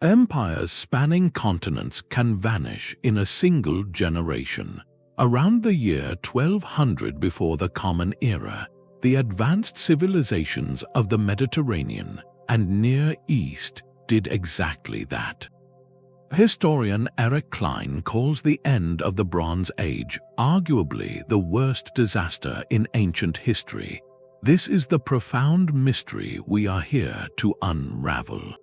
Empires spanning continents can vanish in a single generation. Around the year 1200 before the Common Era, the advanced civilizations of the Mediterranean and Near East did exactly that. Historian Eric Klein calls the end of the Bronze Age arguably the worst disaster in ancient history. This is the profound mystery we are here to unravel.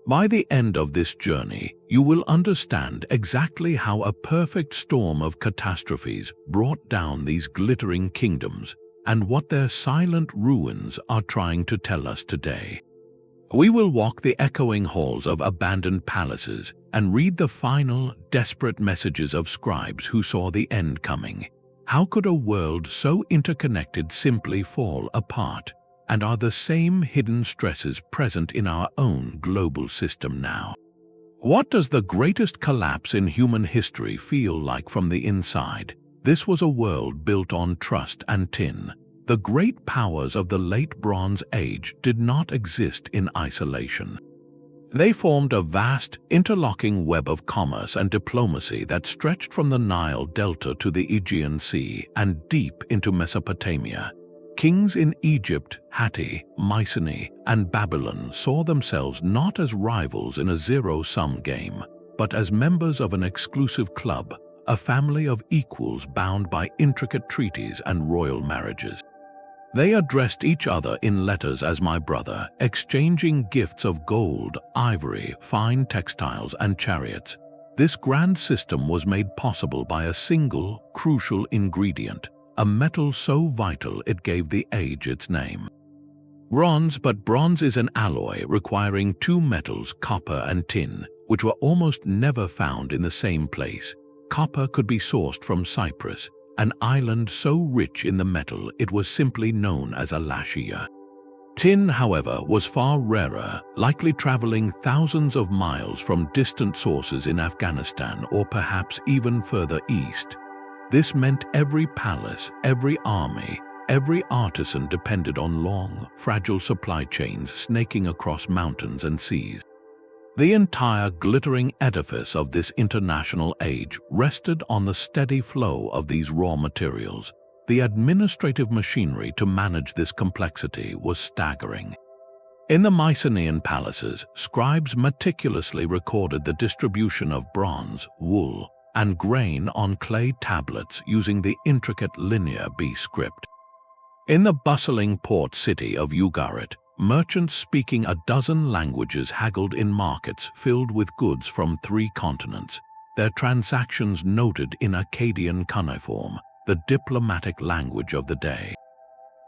By the end of this journey, you will understand exactly how a perfect storm of catastrophes brought down these glittering kingdoms and what their silent ruins are trying to tell us today. We will walk the echoing halls of abandoned palaces and read the final, desperate messages of scribes who saw the end coming. How could a world so interconnected simply fall apart? And are the same hidden stresses present in our own global system now? What does the greatest collapse in human history feel like from the inside? This was a world built on trust and tin. The great powers of the late Bronze Age did not exist in isolation. They formed a vast, interlocking web of commerce and diplomacy that stretched from the Nile Delta to the Aegean Sea and deep into Mesopotamia. Kings in Egypt, Hittite, Mycenae, and Babylon saw themselves not as rivals in a zero-sum game, but as members of an exclusive club, a family of equals bound by intricate treaties and royal marriages. They addressed each other in letters as my brother, exchanging gifts of gold, ivory, fine textiles, and chariots. This grand system was made possible by a single, crucial ingredient, a metal so vital it gave the age its name. Bronze, but bronze is an alloy requiring two metals, copper and tin, which were almost never found in the same place. Copper could be sourced from Cyprus, an island so rich in the metal it was simply known as a lashia. Tin, however, was far rarer, likely traveling thousands of miles from distant sources in Afghanistan or perhaps even further east. This meant every palace, every army, every artisan depended on long, fragile supply chains snaking across mountains and seas. The entire glittering edifice of this international age rested on the steady flow of these raw materials. The administrative machinery to manage this complexity was staggering. In the Mycenaean palaces, scribes meticulously recorded the distribution of bronze, wool, and grain on clay tablets using the intricate Linear B script. In the bustling port city of Ugarit, merchants speaking a dozen languages haggled in markets filled with goods from 3 continents, their transactions noted in Akkadian cuneiform, the diplomatic language of the day.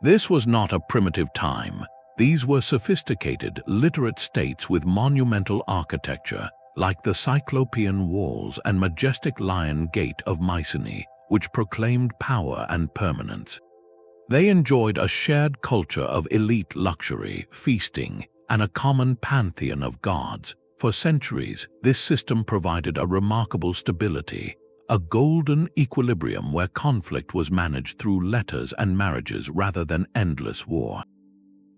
This was not a primitive time. These were sophisticated, literate states with monumental architecture, like the Cyclopean walls and majestic Lion Gate of Mycenae, which proclaimed power and permanence. They enjoyed a shared culture of elite luxury, feasting, and a common pantheon of gods. For centuries, this system provided a remarkable stability, a golden equilibrium where conflict was managed through letters and marriages rather than endless war.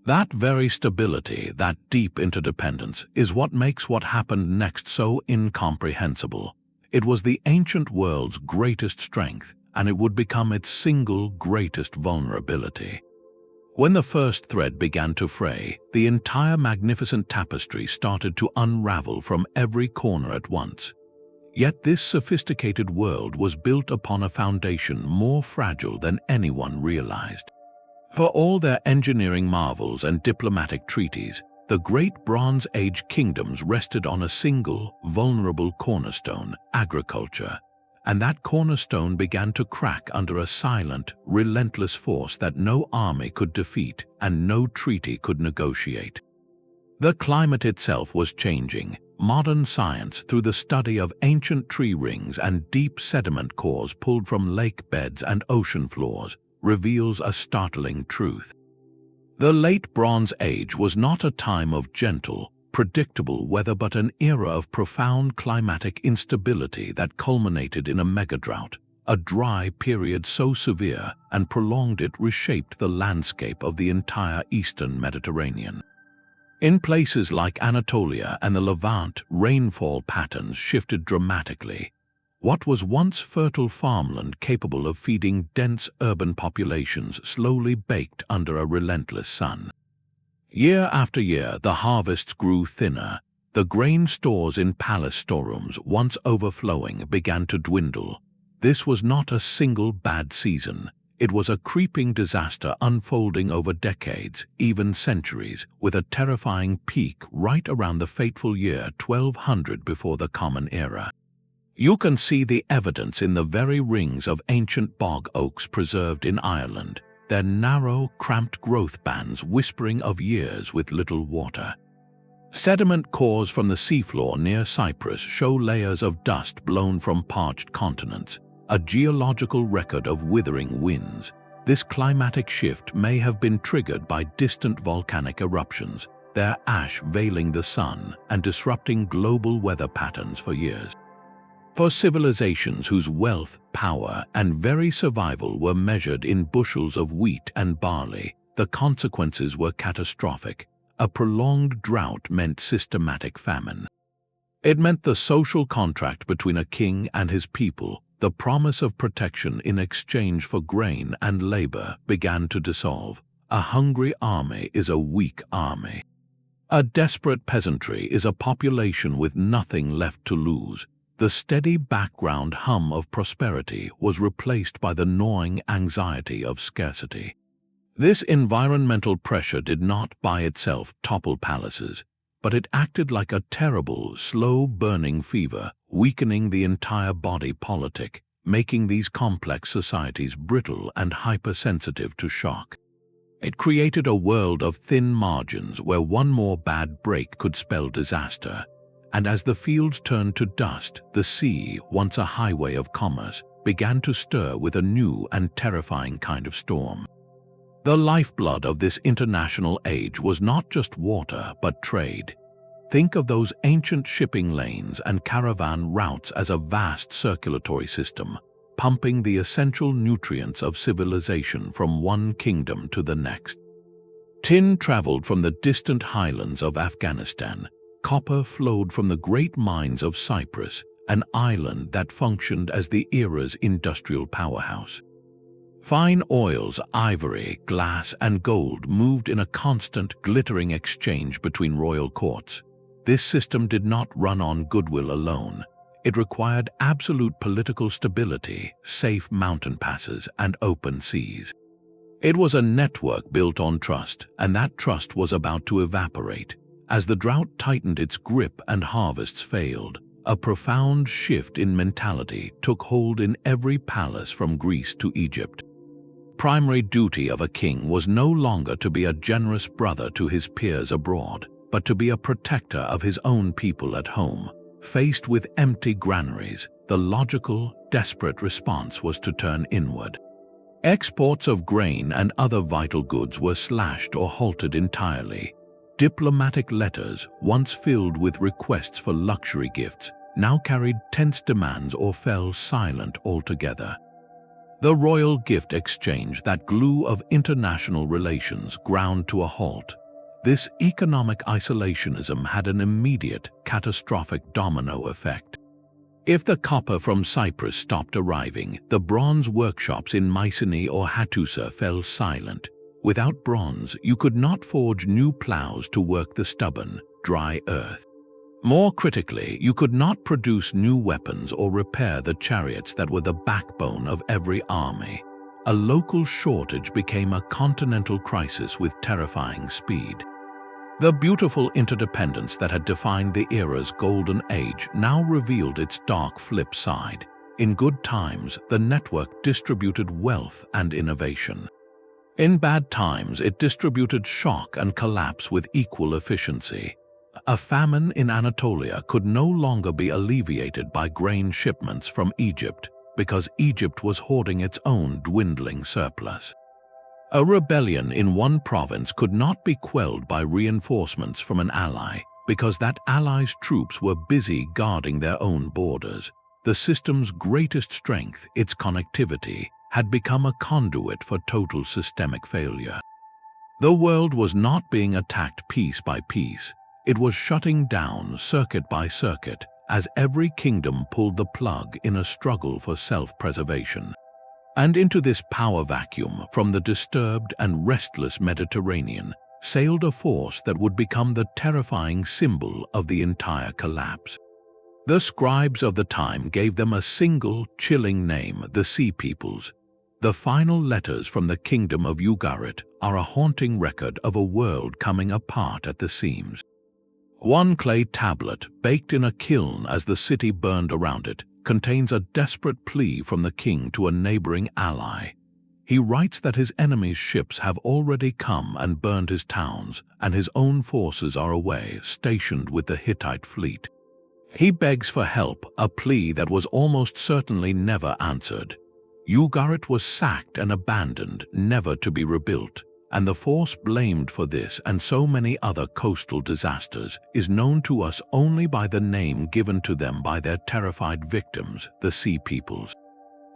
That very stability, that deep interdependence, is what makes what happened next so incomprehensible. It was the ancient world's greatest strength, and it would become its single greatest vulnerability. When the first thread began to fray, the entire magnificent tapestry started to unravel from every corner at once. Yet this sophisticated world was built upon a foundation more fragile than anyone realized. For all their engineering marvels and diplomatic treaties, the great Bronze Age kingdoms rested on a single, vulnerable cornerstone, agriculture. And that cornerstone began to crack under a silent, relentless force that no army could defeat and no treaty could negotiate. The climate itself was changing. Modern science, through the study of ancient tree rings and deep sediment cores pulled from lake beds and ocean floors, reveals a startling truth. The late Bronze Age was not a time of gentle, predictable weather but an era of profound climatic instability that culminated in a megadrought. A dry period so severe and prolonged it reshaped the landscape of the entire eastern Mediterranean. In places like Anatolia and the Levant, rainfall patterns shifted dramatically. What was once fertile farmland capable of feeding dense urban populations slowly baked under a relentless sun. Year after year, the harvests grew thinner. The grain stores in palace storerooms, once overflowing, began to dwindle. This was not a single bad season. It was a creeping disaster unfolding over decades, even centuries, with a terrifying peak right around the fateful year 1200 before the Common Era. You can see the evidence in the very rings of ancient bog oaks preserved in Ireland, their narrow, cramped growth bands whispering of years with little water. Sediment cores from the seafloor near Cyprus show layers of dust blown from parched continents, a geological record of withering winds. This climatic shift may have been triggered by distant volcanic eruptions, their ash veiling the sun and disrupting global weather patterns for years. For civilizations whose wealth, power, and very survival were measured in bushels of wheat and barley, the consequences were catastrophic. A prolonged drought meant systematic famine. It meant the social contract between a king and his people, the promise of protection in exchange for grain and labor, began to dissolve. A hungry army is a weak army. A desperate peasantry is a population with nothing left to lose. The steady background hum of prosperity was replaced by the gnawing anxiety of scarcity. This environmental pressure did not by itself topple palaces, but it acted like a terrible, slow-burning fever, weakening the entire body politic, making these complex societies brittle and hypersensitive to shock. It created a world of thin margins where one more bad break could spell disaster. And as the fields turned to dust, the sea, once a highway of commerce, began to stir with a new and terrifying kind of storm. The lifeblood of this international age was not just water, but trade. Think of those ancient shipping lanes and caravan routes as a vast circulatory system, pumping the essential nutrients of civilization from one kingdom to the next. Tin traveled from the distant highlands of Afghanistan. Copper flowed from the great mines of Cyprus, an island that functioned as the era's industrial powerhouse. Fine oils, ivory, glass, and gold moved in a constant, glittering exchange between royal courts. This system did not run on goodwill alone. It required absolute political stability, safe mountain passes, and open seas. It was a network built on trust, and that trust was about to evaporate. As the drought tightened its grip and harvests failed, a profound shift in mentality took hold in every palace from Greece to Egypt. Primary duty of a king was no longer to be a generous brother to his peers abroad, but to be a protector of his own people at home. Faced with empty granaries, the logical, desperate response was to turn inward. Exports of grain and other vital goods were slashed or halted entirely. Diplomatic letters, once filled with requests for luxury gifts, now carried tense demands or fell silent altogether. The royal gift exchange, that glue of international relations, ground to a halt. This economic isolationism had an immediate, catastrophic domino effect. If the copper from Cyprus stopped arriving, the bronze workshops in Mycenae or Hattusa fell silent. Without bronze, you could not forge new plows to work the stubborn, dry earth. More critically, you could not produce new weapons or repair the chariots that were the backbone of every army. A local shortage became a continental crisis with terrifying speed. The beautiful interdependence that had defined the era's golden age now revealed its dark flip side. In good times, the network distributed wealth and innovation. In bad times, it distributed shock and collapse with equal efficiency. A famine in Anatolia could no longer be alleviated by grain shipments from Egypt because Egypt was hoarding its own dwindling surplus. A rebellion in one province could not be quelled by reinforcements from an ally because that ally's troops were busy guarding their own borders. The system's greatest strength, its connectivity, had become a conduit for total systemic failure. The world was not being attacked piece by piece. It was shutting down circuit by circuit as every kingdom pulled the plug in a struggle for self-preservation. And into this power vacuum from the disturbed and restless Mediterranean sailed a force that would become the terrifying symbol of the entire collapse. The scribes of the time gave them a single, chilling name: the Sea Peoples. The final letters from the kingdom of Ugarit are a haunting record of a world coming apart at the seams. One clay tablet, baked in a kiln as the city burned around it, contains a desperate plea from the king to a neighboring ally. He writes that his enemy's ships have already come and burned his towns, and his own forces are away, stationed with the Hittite fleet. He begs for help, a plea that was almost certainly never answered. Ugarit was sacked and abandoned, never to be rebuilt, and the force blamed for this and so many other coastal disasters is known to us only by the name given to them by their terrified victims, the Sea Peoples.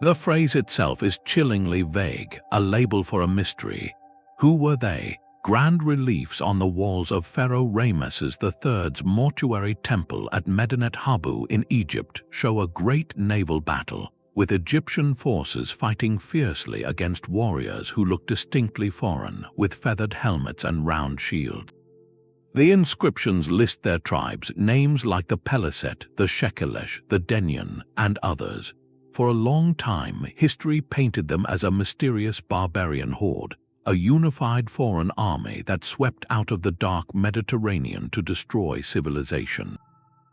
The phrase itself is chillingly vague, a label for a mystery. Who were they? Grand reliefs on the walls of Pharaoh Ramesses III's mortuary temple at Medinet Habu in Egypt show a great naval battle, with Egyptian forces fighting fiercely against warriors who look distinctly foreign, with feathered helmets and round shields. The inscriptions list their tribes, names like the Peliset, the Shekelesh, the Denyen, and others. For a long time, history painted them as a mysterious barbarian horde, a unified foreign army that swept out of the dark Mediterranean to destroy civilization.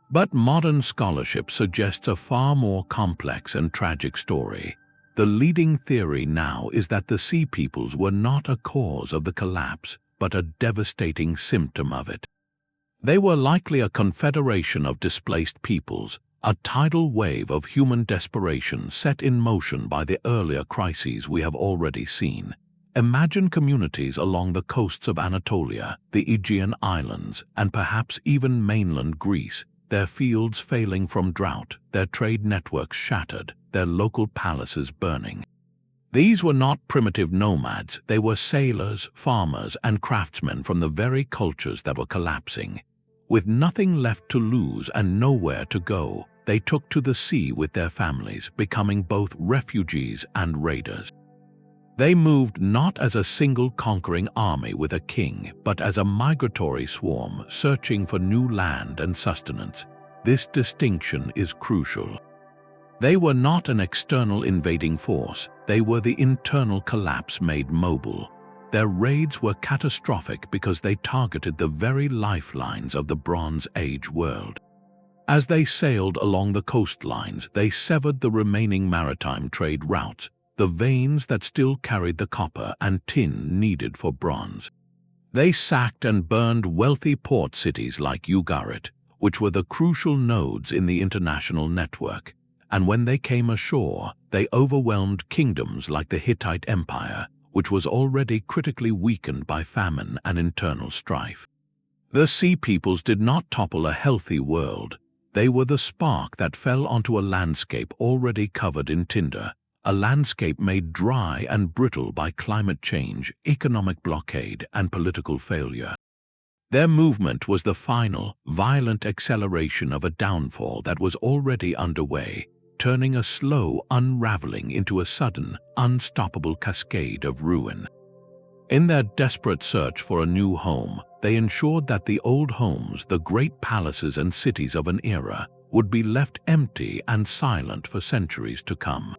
But modern scholarship suggests a far more complex and tragic story. The leading theory now is that the Sea Peoples were not a cause of the collapse, but a devastating symptom of it. They were likely a confederation of displaced peoples, a tidal wave of human desperation set in motion by the earlier crises we have already seen. Imagine communities along the coasts of Anatolia, the Aegean Islands, and perhaps even mainland Greece, their fields failing from drought, their trade networks shattered, their local palaces burning. These were not primitive nomads, they were sailors, farmers, and craftsmen from the very cultures that were collapsing. With nothing left to lose and nowhere to go, they took to the sea with their families, becoming both refugees and raiders. They moved not as a single conquering army with a king, but as a migratory swarm searching for new land and sustenance. This distinction is crucial. They were not an external invading force, they were the internal collapse made mobile. Their raids were catastrophic because they targeted the very lifelines of the Bronze Age world. As they sailed along the coastlines, they severed the remaining maritime trade routes, the veins that still carried the copper and tin needed for bronze. They sacked and burned wealthy port cities like Ugarit, which were the crucial nodes in the international network, and when they came ashore, they overwhelmed kingdoms like the Hittite Empire, which was already critically weakened by famine and internal strife. The Sea Peoples did not topple a healthy world. They were the spark that fell onto a landscape already covered in tinder, a landscape made dry and brittle by climate change, economic blockade, and political failure. Their movement was the final, violent acceleration of a downfall that was already underway, turning a slow unraveling into a sudden, unstoppable cascade of ruin. In their desperate search for a new home, they ensured that the old homes, the great palaces and cities of an era, would be left empty and silent for centuries to come.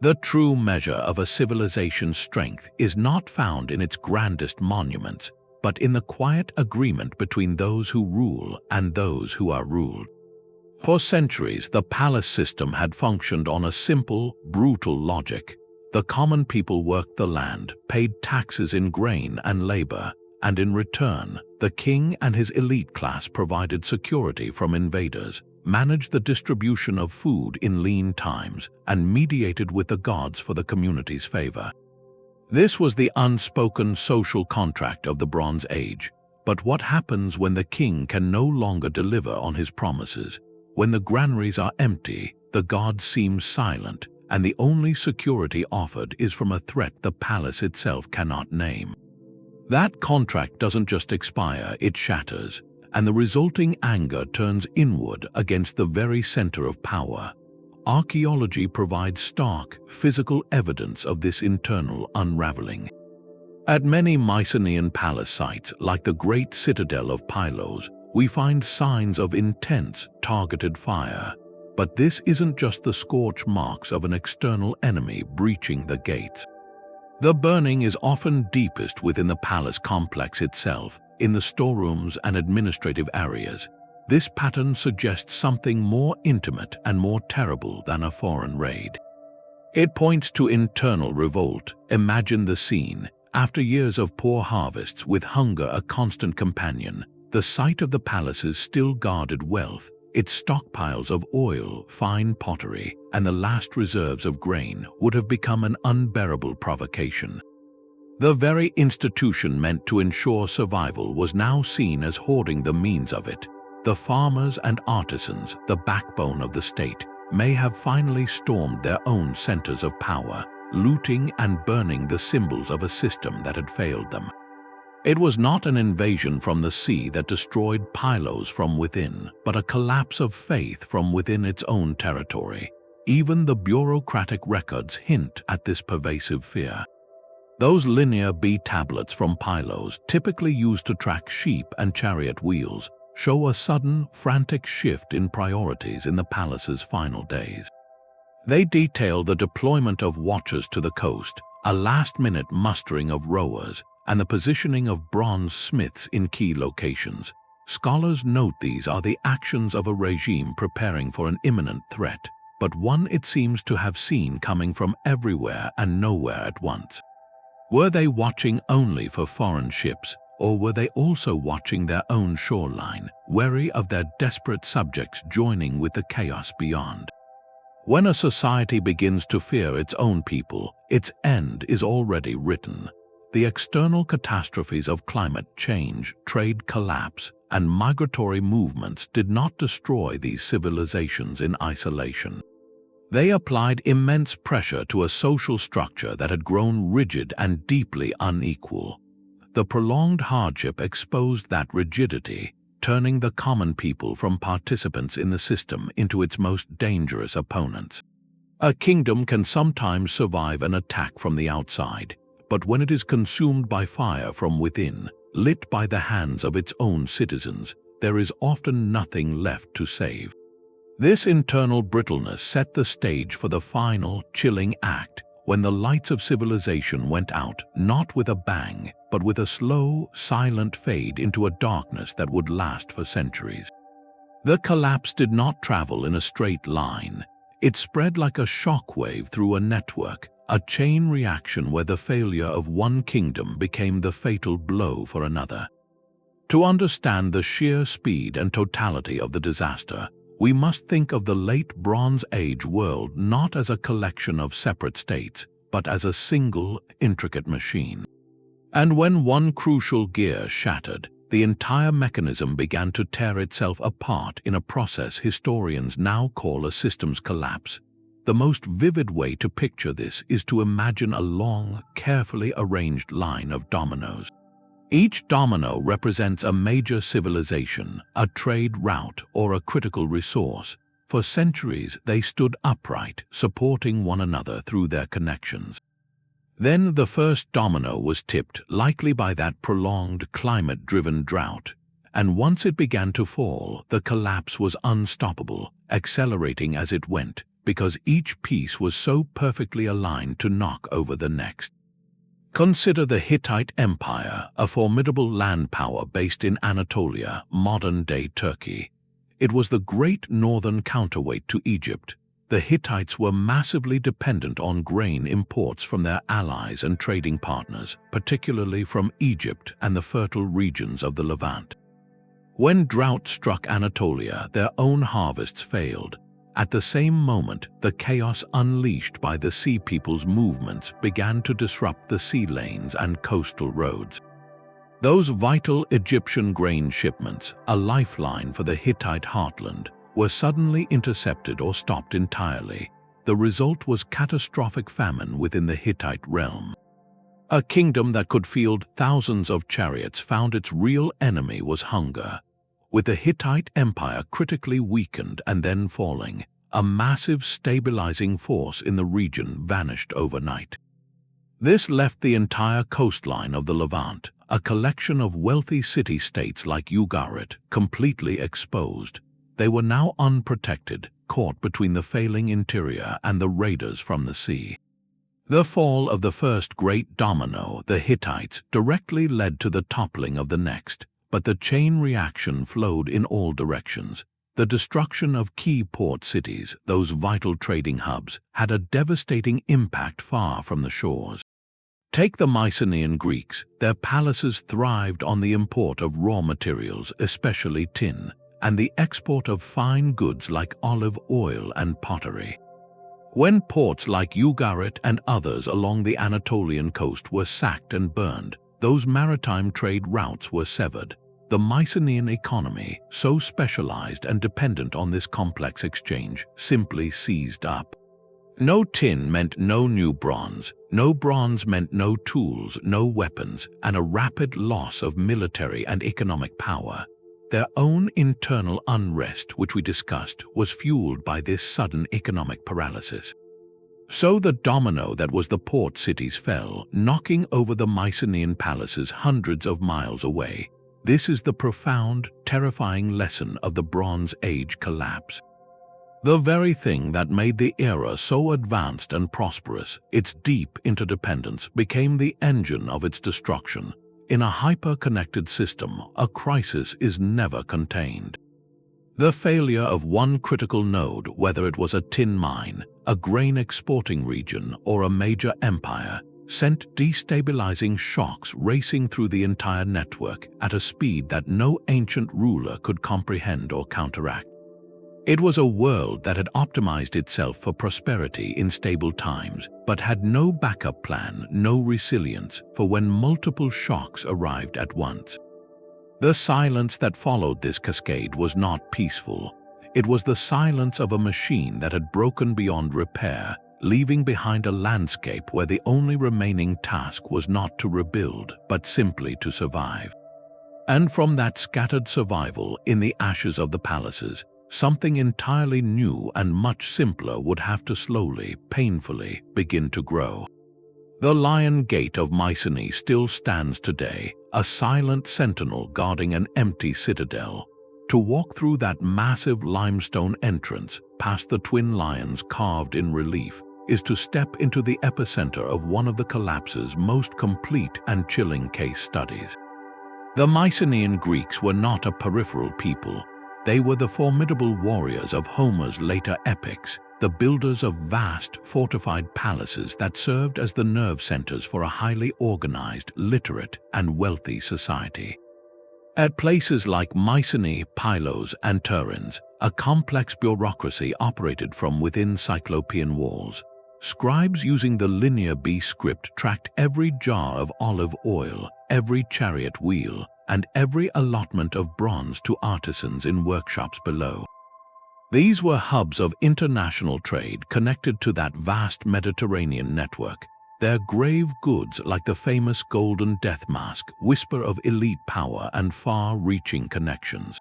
The true measure of a civilization's strength is not found in its grandest monuments, but in the quiet agreement between those who rule and those who are ruled. For centuries, the palace system had functioned on a simple, brutal logic. The common people worked the land, paid taxes in grain and labor, and in return, the king and his elite class provided security from invaders, managed the distribution of food in lean times, and mediated with the gods for the community's favor. This was the unspoken social contract of the Bronze Age. But what happens when the king can no longer deliver on his promises? When the granaries are empty, the god seems silent, and the only security offered is from a threat the palace itself cannot name. That contract doesn't just expire, it shatters, and the resulting anger turns inward against the very center of power. Archaeology provides stark, physical evidence of this internal unraveling. At many Mycenaean palace sites, like the great citadel of Pylos, we find signs of intense, targeted fire. But this isn't just the scorch marks of an external enemy breaching the gates. The burning is often deepest within the palace complex itself, in the storerooms and administrative areas. This pattern suggests something more intimate and more terrible than a foreign raid. It points to internal revolt. Imagine the scene. After years of poor harvests, with hunger a constant companion, the site of the palace's still guarded wealth, its stockpiles of oil, fine pottery, and the last reserves of grain would have become an unbearable provocation. The very institution meant to ensure survival was now seen as hoarding the means of it. The farmers and artisans, the backbone of the state, may have finally stormed their own centers of power, looting and burning the symbols of a system that had failed them. It was not an invasion from the sea that destroyed Pylos from within, but a collapse of faith from within its own territory. Even the bureaucratic records hint at this pervasive fear. Those linear B tablets from Pylos, typically used to track sheep and chariot wheels, show a sudden, frantic shift in priorities in the palace's final days. They detail the deployment of watchers to the coast, a last-minute mustering of rowers, and the positioning of bronze smiths in key locations. Scholars note these are the actions of a regime preparing for an imminent threat, but one it seems to have seen coming from everywhere and nowhere at once. Were they watching only for foreign ships, or were they also watching their own shoreline, wary of their desperate subjects joining with the chaos beyond? When a society begins to fear its own people, its end is already written. The external catastrophes of climate change, trade collapse, and migratory movements did not destroy these civilizations in isolation. They applied immense pressure to a social structure that had grown rigid and deeply unequal. The prolonged hardship exposed that rigidity, turning the common people from participants in the system into its most dangerous opponents. A kingdom can sometimes survive an attack from the outside, but when it is consumed by fire from within, lit by the hands of its own citizens, there is often nothing left to save. This internal brittleness set the stage for the final, chilling act, when the lights of civilization went out, not with a bang, but with a slow, silent fade into a darkness that would last for centuries. The collapse did not travel in a straight line. It spread like a shockwave through a network, a chain reaction where the failure of one kingdom became the fatal blow for another. To understand the sheer speed and totality of the disaster, we must think of the late Bronze Age world not as a collection of separate states, but as a single, intricate machine. And when one crucial gear shattered, the entire mechanism began to tear itself apart in a process historians now call a systems collapse. The most vivid way to picture this is to imagine a long, carefully arranged line of dominoes. Each domino represents a major civilization, a trade route, or a critical resource. For centuries, they stood upright, supporting one another through their connections. Then the first domino was tipped, likely by that prolonged, climate-driven drought. And once it began to fall, the collapse was unstoppable, accelerating as it went, because each piece was so perfectly aligned to knock over the next. Consider the Hittite Empire, a formidable land power based in Anatolia, modern-day Turkey. It was the great northern counterweight to Egypt. The Hittites were massively dependent on grain imports from their allies and trading partners, particularly from Egypt and the fertile regions of the Levant. When drought struck Anatolia, their own harvests failed. At the same moment, the chaos unleashed by the Sea People's movements began to disrupt the sea lanes and coastal roads. Those vital Egyptian grain shipments, a lifeline for the Hittite heartland, were suddenly intercepted or stopped entirely. The result was catastrophic famine within the Hittite realm. A kingdom that could field thousands of chariots found its real enemy was hunger. With the Hittite Empire critically weakened and then falling, a massive stabilizing force in the region vanished overnight. This left the entire coastline of the Levant, a collection of wealthy city-states like Ugarit, completely exposed. They were now unprotected, caught between the failing interior and the raiders from the sea. The fall of the first great domino, the Hittites, directly led to the toppling of the next, but the chain reaction flowed in all directions. The destruction of key port cities, those vital trading hubs, had a devastating impact far from the shores. Take the Mycenaean Greeks. Their palaces thrived on the import of raw materials, especially tin, and the export of fine goods like olive oil and pottery. When ports like Ugarit and others along the Anatolian coast were sacked and burned, those maritime trade routes were severed. The Mycenaean economy, so specialized and dependent on this complex exchange, simply seized up. No tin meant no new bronze, no bronze meant no tools, no weapons, and a rapid loss of military and economic power. Their own internal unrest, which we discussed, was fueled by this sudden economic paralysis. So the domino that was the port cities fell, knocking over the Mycenaean palaces hundreds of miles away. This is the profound, terrifying lesson of the Bronze Age collapse. The very thing that made the era so advanced and prosperous, its deep interdependence, became the engine of its destruction. In a hyper-connected system, a crisis is never contained. The failure of one critical node, whether it was a tin mine, a grain exporting region, or a major empire, sent destabilizing shocks racing through the entire network at a speed that no ancient ruler could comprehend or counteract. It was a world that had optimized itself for prosperity in stable times, but had no backup plan, no resilience for when multiple shocks arrived at once. The silence that followed this cascade was not peaceful. It was the silence of a machine that had broken beyond repair, leaving behind a landscape where the only remaining task was not to rebuild, but simply to survive. And from that scattered survival in the ashes of the palaces, something entirely new and much simpler would have to slowly, painfully begin to grow. The Lion Gate of Mycenae still stands today, a silent sentinel guarding an empty citadel. To walk through that massive limestone entrance, past the twin lions carved in relief, is to step into the epicenter of one of the collapse's most complete and chilling case studies. The Mycenaean Greeks were not a peripheral people. They were the formidable warriors of Homer's later epics, the builders of vast, fortified palaces that served as the nerve centers for a highly organized, literate, and wealthy society. At places like Mycenae, Pylos, and Turins, a complex bureaucracy operated from within cyclopean walls. Scribes using the Linear B script tracked every jar of olive oil, every chariot wheel, and every allotment of bronze to artisans in workshops below. These were hubs of international trade connected to that vast Mediterranean network. Their grave goods, like the famous golden death mask, whisper of elite power and far-reaching connections.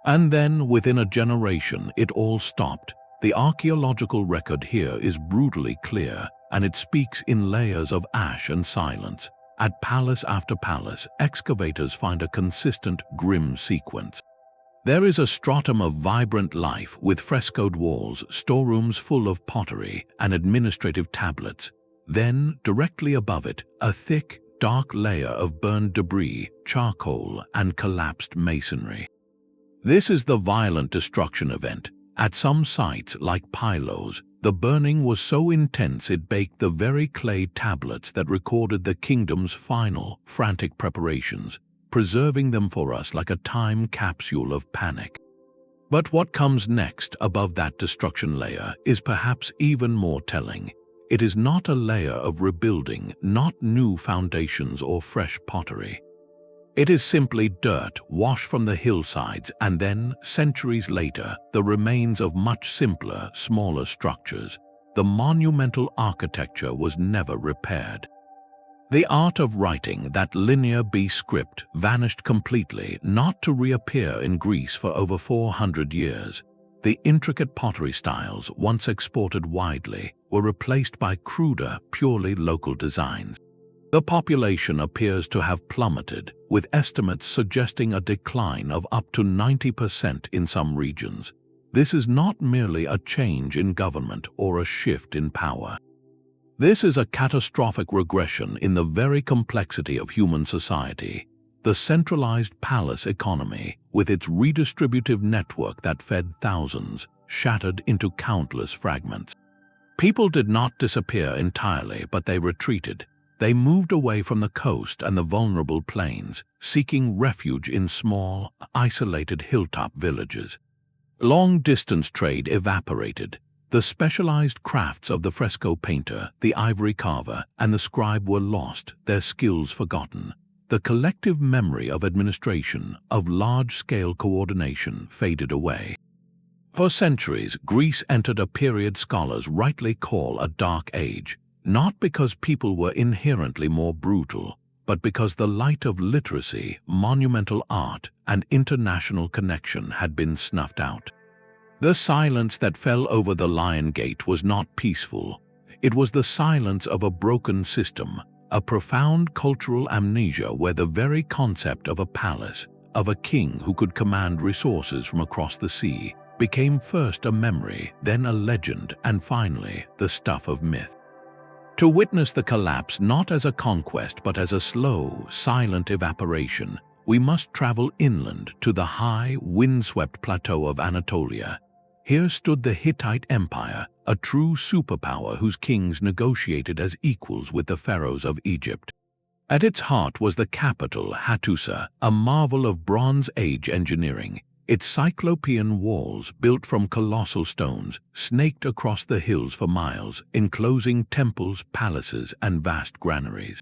And then, within a generation, it all stopped. The archaeological record here is brutally clear, and it speaks in layers of ash and silence. At palace after palace, excavators find a consistent, grim sequence. There is a stratum of vibrant life with frescoed walls, storerooms full of pottery, and administrative tablets. Then, directly above it, a thick, dark layer of burned debris, charcoal, and collapsed masonry. This is the violent destruction event. At some sites, like Pylos, the burning was so intense it baked the very clay tablets that recorded the kingdom's final, frantic preparations, preserving them for us like a time capsule of panic. But what comes next above that destruction layer is perhaps even more telling. It is not a layer of rebuilding, not new foundations or fresh pottery. It is simply dirt washed from the hillsides and then, centuries later, the remains of much simpler, smaller structures. The monumental architecture was never repaired. The art of writing, that linear B script, vanished completely, not to reappear in Greece for over 400 years. The intricate pottery styles, once exported widely, were replaced by cruder, purely local designs. The population appears to have plummeted, with estimates suggesting a decline of up to 90% in some regions. This is not merely a change in government or a shift in power. This is a catastrophic regression in the very complexity of human society. The centralized palace economy, with its redistributive network that fed thousands, shattered into countless fragments. People did not disappear entirely, but they retreated. They moved away from the coast and the vulnerable plains, seeking refuge in small, isolated hilltop villages. Long-distance trade evaporated. The specialized crafts of the fresco painter, the ivory carver, and the scribe were lost, their skills forgotten. The collective memory of administration, of large-scale coordination, faded away. For centuries, Greece entered a period scholars rightly call a dark age, not because people were inherently more brutal, but because the light of literacy, monumental art, and international connection had been snuffed out. The silence that fell over the Lion Gate was not peaceful. It was the silence of a broken system, a profound cultural amnesia where the very concept of a palace, of a king who could command resources from across the sea, became first a memory, then a legend, and finally the stuff of myth. To witness the collapse not as a conquest but as a slow, silent evaporation, we must travel inland to the high, windswept plateau of Anatolia. Here stood the Hittite Empire, a true superpower whose kings negotiated as equals with the pharaohs of Egypt. At its heart was the capital, Hattusa, a marvel of Bronze Age engineering. Its cyclopean walls, built from colossal stones, snaked across the hills for miles, enclosing temples, palaces, and vast granaries.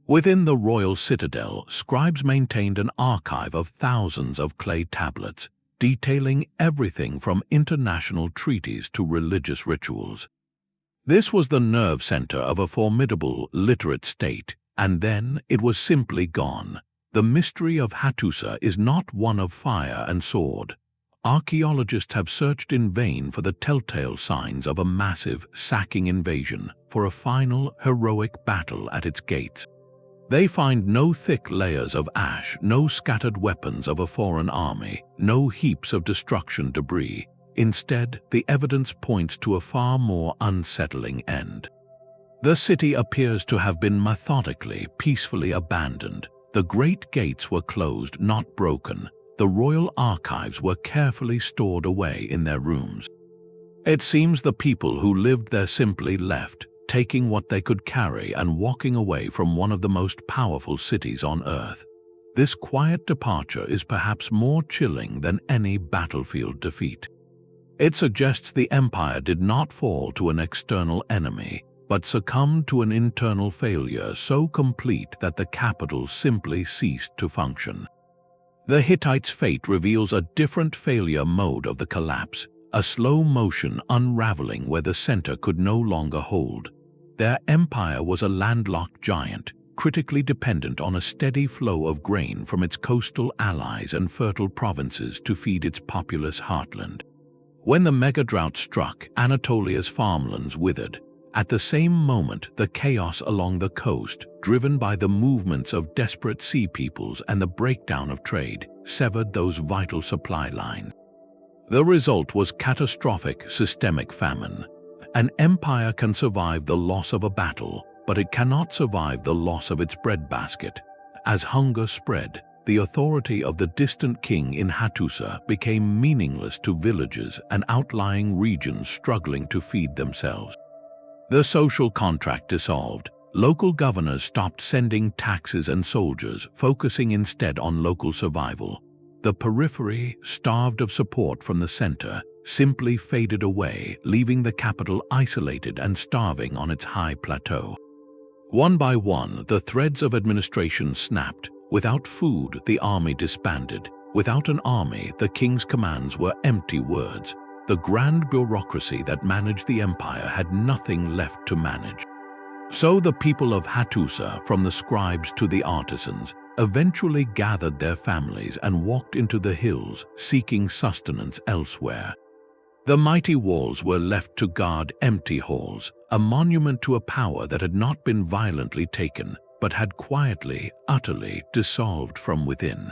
Within the royal citadel, scribes maintained an archive of thousands of clay tablets, detailing everything from international treaties to religious rituals. This was the nerve center of a formidable, literate state, and then it was simply gone. The mystery of Hattusa is not one of fire and sword. Archaeologists have searched in vain for the telltale signs of a massive, sacking invasion, for a final, heroic battle at its gates. They find no thick layers of ash, no scattered weapons of a foreign army, no heaps of destruction debris. Instead, the evidence points to a far more unsettling end. The city appears to have been methodically, peacefully abandoned. The great gates were closed, not broken. The royal archives were carefully stored away in their rooms. It seems the people who lived there simply left, taking what they could carry and walking away from one of the most powerful cities on Earth. This quiet departure is perhaps more chilling than any battlefield defeat. It suggests the empire did not fall to an external enemy, but succumbed to an internal failure so complete that the capital simply ceased to function. The Hittites' fate reveals a different failure mode of the collapse, a slow motion unraveling where the center could no longer hold. Their empire was a landlocked giant, critically dependent on a steady flow of grain from its coastal allies and fertile provinces to feed its populous heartland. When the Megadrought struck, Anatolia's farmlands withered. At the same moment, the chaos along the coast, driven by the movements of desperate sea peoples and the breakdown of trade, severed those vital supply lines. The result was catastrophic systemic famine. An empire can survive the loss of a battle, but it cannot survive the loss of its breadbasket. As hunger spread, the authority of the distant king in Hattusa became meaningless to villages and outlying regions struggling to feed themselves. The social contract dissolved. Local governors stopped sending taxes and soldiers, focusing instead on local survival. The periphery, starved of support from the center, simply faded away, leaving the capital isolated and starving on its high plateau. One by one, the threads of administration snapped. Without food, the army disbanded. Without an army, the king's commands were empty words. The grand bureaucracy that managed the empire had nothing left to manage. So the people of Hattusa, from the scribes to the artisans, eventually gathered their families and walked into the hills, seeking sustenance elsewhere. The mighty walls were left to guard empty halls, a monument to a power that had not been violently taken, but had quietly, utterly dissolved from within.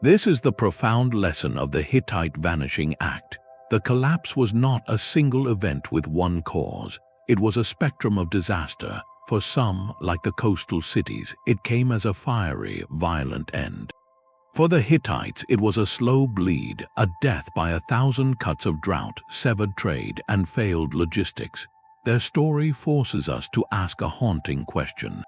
This is the profound lesson of the Hittite Vanishing Act. The collapse was not a single event with one cause. It was a spectrum of disaster. For some, like the coastal cities, it came as a fiery, violent end. For the Hittites, it was a slow bleed, a death by 1,000 cuts of drought, severed trade, and failed logistics. Their story forces us to ask a haunting question.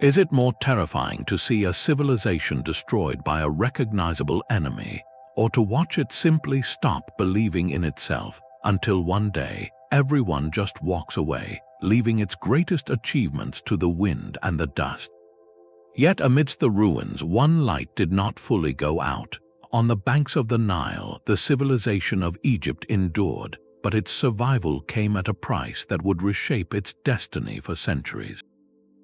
Is it more terrifying to see a civilization destroyed by a recognizable enemy, or to watch it simply stop believing in itself until one day everyone just walks away, leaving its greatest achievements to the wind and the dust? Yet amidst the ruins, one light did not fully go out. On the banks of the Nile, the civilization of Egypt endured, but its survival came at a price that would reshape its destiny for centuries.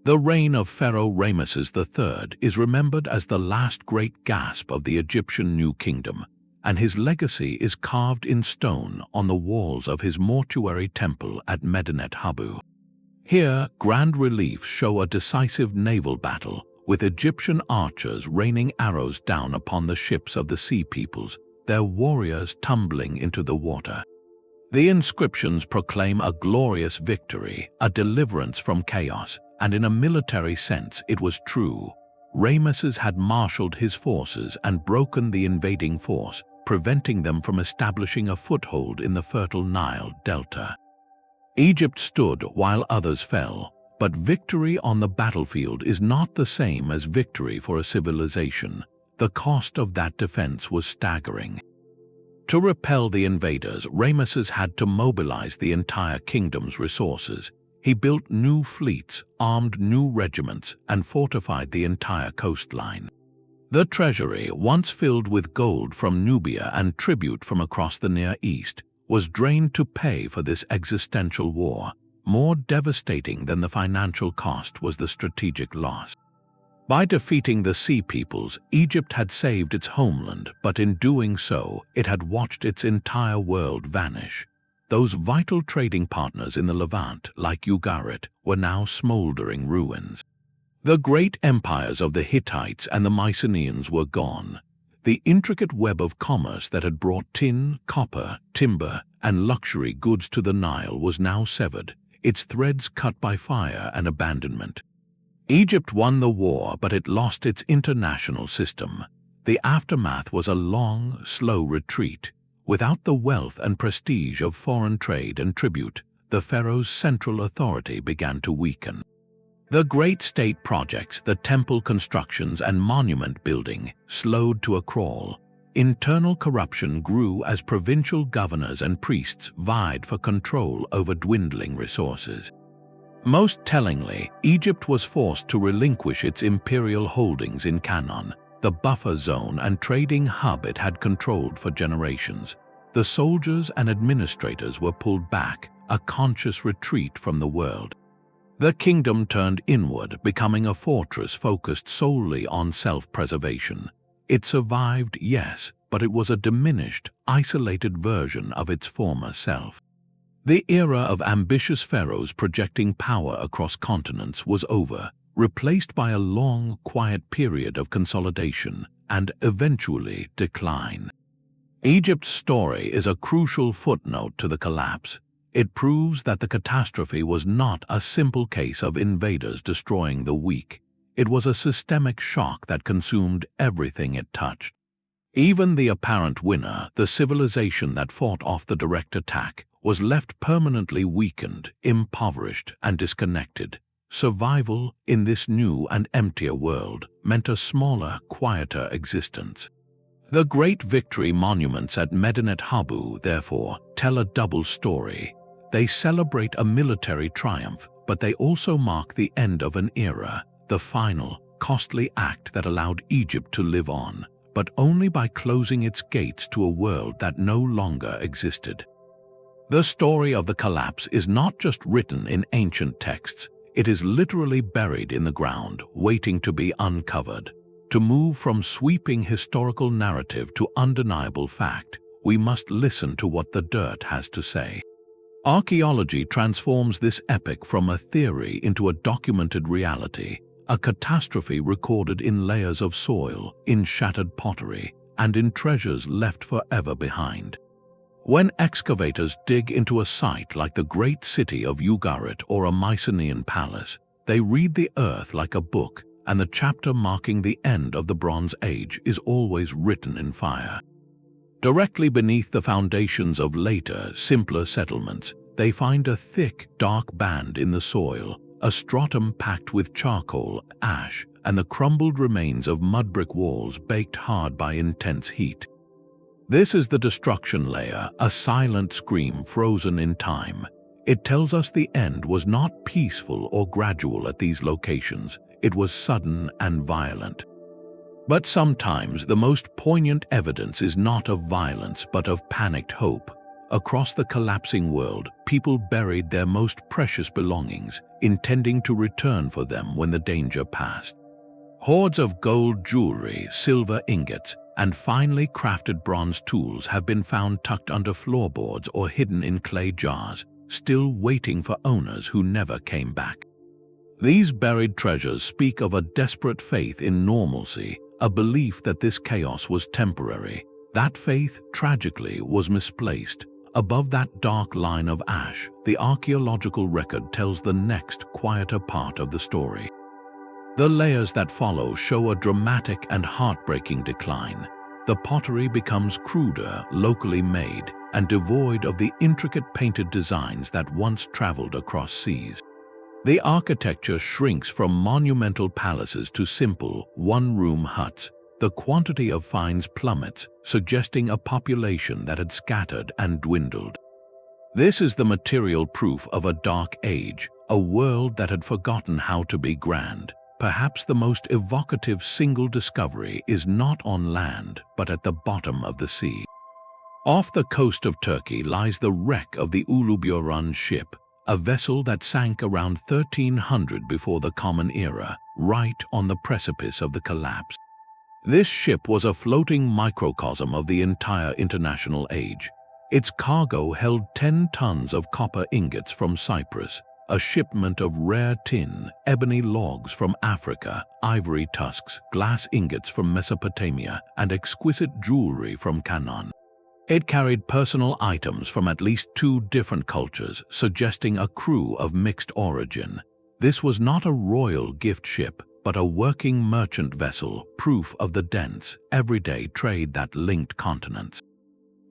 The reign of Pharaoh Ramesses III is remembered as the last great gasp of the Egyptian New Kingdom, and his legacy is carved in stone on the walls of his mortuary temple at Medinet Habu. Here, grand reliefs show a decisive naval battle, with Egyptian archers raining arrows down upon the ships of the sea peoples, their warriors tumbling into the water. The inscriptions proclaim a glorious victory, a deliverance from chaos, and in a military sense it was true. Ramesses had marshaled his forces and broken the invading force, preventing them from establishing a foothold in the fertile Nile Delta. Egypt stood while others fell, but victory on the battlefield is not the same as victory for a civilization. The cost of that defense was staggering. To repel the invaders, Ramesses had to mobilize the entire kingdom's resources. He built new fleets, armed new regiments, and fortified the entire coastline. The treasury, once filled with gold from Nubia and tribute from across the Near East, was drained to pay for this existential war. More devastating than the financial cost was the strategic loss. By defeating the Sea Peoples, Egypt had saved its homeland, but in doing so, it had watched its entire world vanish. Those vital trading partners in the Levant, like Ugarit, were now smoldering ruins. The great empires of the Hittites and the Mycenaeans were gone. The intricate web of commerce that had brought tin, copper, timber, and luxury goods to the Nile was now severed, its threads cut by fire and abandonment. Egypt won the war, but it lost its international system. The aftermath was a long, slow retreat. Without the wealth and prestige of foreign trade and tribute, the pharaoh's central authority began to weaken. The great state projects, the temple constructions and monument building, slowed to a crawl. Internal corruption grew as provincial governors and priests vied for control over dwindling resources. Most tellingly, Egypt was forced to relinquish its imperial holdings in Canaan, the buffer zone and trading hub it had controlled for generations. The soldiers and administrators were pulled back, a conscious retreat from the world. The kingdom turned inward, becoming a fortress focused solely on self-preservation. It survived, yes, but it was a diminished, isolated version of its former self. The era of ambitious pharaohs projecting power across continents was over, replaced by a long, quiet period of consolidation and eventually decline. Egypt's story is a crucial footnote to the collapse. It proves that the catastrophe was not a simple case of invaders destroying the weak. It was a systemic shock that consumed everything it touched. Even the apparent winner, the civilization that fought off the direct attack, was left permanently weakened, impoverished, and disconnected. Survival in this new and emptier world meant a smaller, quieter existence. The great victory monuments at Medinet Habu, therefore, tell a double story. They celebrate a military triumph, but they also mark the end of an era, the final, costly act that allowed Egypt to live on, but only by closing its gates to a world that no longer existed. The story of the collapse is not just written in ancient texts, It is literally buried in the ground, waiting to be uncovered. To move from sweeping historical narrative to undeniable fact, we must listen to what the dirt has to say. Archaeology transforms this epic from a theory into a documented reality, a catastrophe recorded in layers of soil, in shattered pottery, and in treasures left forever behind. When excavators dig into a site like the great city of Ugarit or a Mycenaean palace, they read the earth like a book, and the chapter marking the end of the Bronze Age is always written in fire. Directly beneath the foundations of later, simpler settlements, they find a thick, dark band in the soil, a stratum packed with charcoal, ash, and the crumbled remains of mud brick walls baked hard by intense heat. This is the destruction layer, a silent scream frozen in time. It tells us the end was not peaceful or gradual at these locations. It was sudden and violent. But sometimes the most poignant evidence is not of violence but of panicked hope. Across the collapsing world, people buried their most precious belongings, intending to return for them when the danger passed. Hoards of gold jewelry, silver ingots, and finely crafted bronze tools have been found tucked under floorboards or hidden in clay jars, still waiting for owners who never came back. These buried treasures speak of a desperate faith in normalcy, a belief that this chaos was temporary. That faith, tragically, was misplaced. Above that dark line of ash, the archaeological record tells the next, quieter part of the story. The layers that follow show a dramatic and heartbreaking decline. The pottery becomes cruder, locally made, and devoid of the intricate painted designs that once traveled across seas. The architecture shrinks from monumental palaces to simple, one-room huts. The quantity of finds plummets, suggesting a population that had scattered and dwindled. This is the material proof of a dark age, a world that had forgotten how to be grand. Perhaps the most evocative single discovery is not on land, but at the bottom of the sea. Off the coast of Turkey lies the wreck of the Uluburan ship, a vessel that sank around 1300 before the Common Era, right on the precipice of the collapse. This ship was a floating microcosm of the entire international age. Its cargo held 10 tons of copper ingots from Cyprus, a shipment of rare tin, ebony logs from Africa, ivory tusks, glass ingots from Mesopotamia, and exquisite jewelry from Canaan. It carried personal items from at least 2 different cultures, suggesting a crew of mixed origin. This was not a royal gift ship, but a working merchant vessel, proof of the dense, everyday trade that linked continents.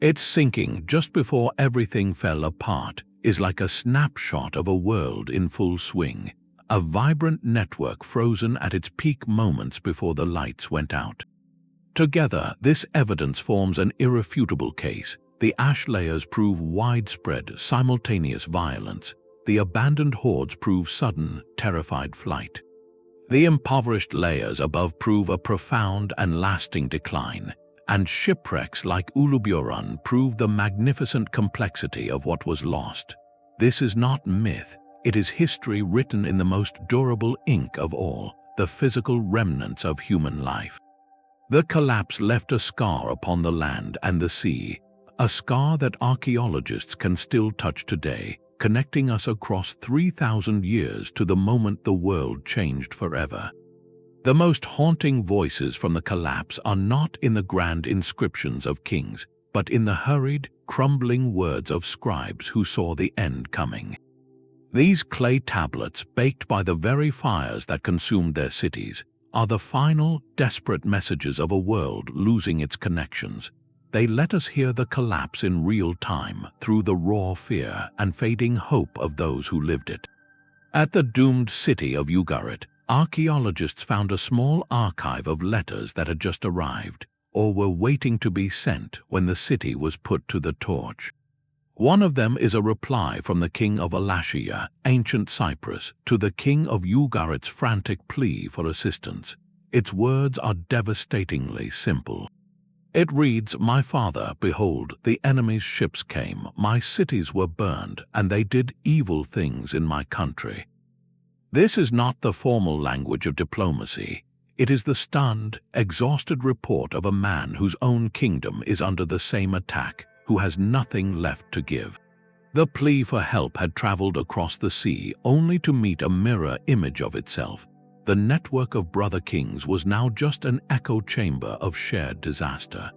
Its sinking just before everything fell apart is like a snapshot of a world in full swing, a vibrant network frozen at its peak moments before the lights went out. Together, this evidence forms an irrefutable case. The ash layers prove widespread, simultaneous violence. The abandoned hoards prove sudden, terrified flight. The impoverished layers above prove a profound and lasting decline. And shipwrecks like Uluburan prove the magnificent complexity of what was lost. This is not myth. It is history written in the most durable ink of all, the physical remnants of human life. The collapse left a scar upon the land and the sea, a scar that archaeologists can still touch today, connecting us across 3,000 years to the moment the world changed forever. The most haunting voices from the collapse are not in the grand inscriptions of kings, but in the hurried, crumbling words of scribes who saw the end coming. These clay tablets, baked by the very fires that consumed their cities, are the final, desperate messages of a world losing its connections. They let us hear the collapse in real time through the raw fear and fading hope of those who lived it. At the doomed city of Ugarit, archaeologists found a small archive of letters that had just arrived or were waiting to be sent when the city was put to the torch. One of them is a reply from the king of Alashia, ancient Cyprus, to the king of Ugarit's frantic plea for assistance. Its words are devastatingly simple. It reads, "My father, behold, the enemy's ships came, my cities were burned, and they did evil things in my country." This is not the formal language of diplomacy. It is the stunned, exhausted report of a man whose own kingdom is under the same attack, who has nothing left to give. The plea for help had traveled across the sea only to meet a mirror image of itself. The network of brother kings was now just an echo chamber of shared disaster.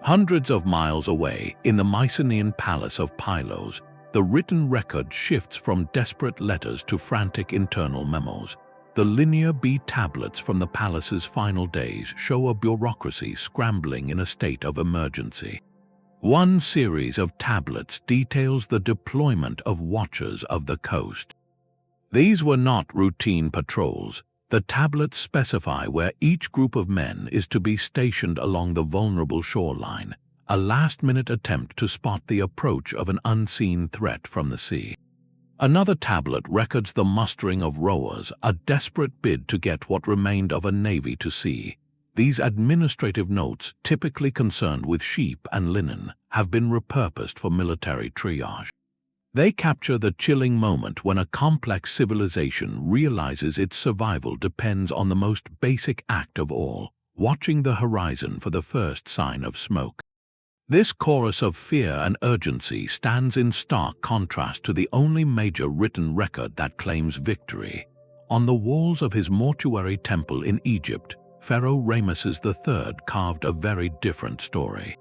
Hundreds of miles away, in the Mycenaean palace of Pylos, the written record shifts from desperate letters to frantic internal memos. The linear B tablets from the palace's final days show a bureaucracy scrambling in a state of emergency. One series of tablets details the deployment of watchers of the coast. These were not routine patrols. The tablets specify where each group of men is to be stationed along the vulnerable shoreline, a last-minute attempt to spot the approach of an unseen threat from the sea. Another tablet records the mustering of rowers, a desperate bid to get what remained of a navy to sea. These administrative notes, typically concerned with sheep and linen, have been repurposed for military triage. They capture the chilling moment when a complex civilization realizes its survival depends on the most basic act of all, watching the horizon for the first sign of smoke. This chorus of fear and urgency stands in stark contrast to the only major written record that claims victory. On the walls of his mortuary temple in Egypt, Pharaoh Ramesses III carved a very different story.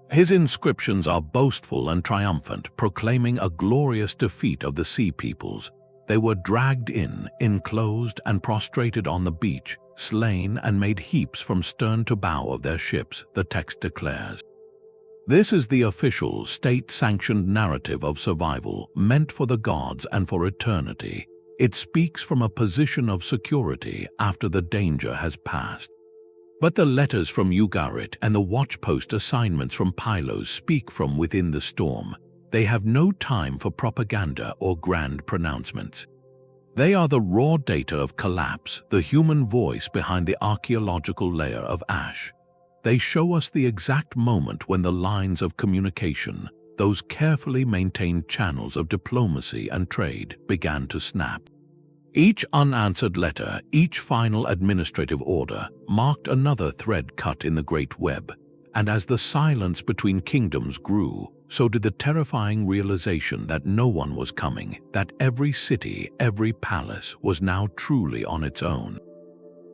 His inscriptions are boastful and triumphant, proclaiming a glorious defeat of the sea peoples. They were dragged in, enclosed and prostrated on the beach, slain and made heaps from stern to bow of their ships, the text declares. This is the official, state-sanctioned narrative of survival, meant for the gods and for eternity. It speaks from a position of security after the danger has passed. But the letters from Ugarit and the watchpost assignments from Pylos speak from within the storm. They have no time for propaganda or grand pronouncements. They are the raw data of collapse, the human voice behind the archaeological layer of ash. They show us the exact moment when the lines of communication, those carefully maintained channels of diplomacy and trade, began to snap. Each unanswered letter, each final administrative order, marked another thread cut in the great web. And as the silence between kingdoms grew, so did the terrifying realization that no one was coming, that every city, every palace was now truly on its own.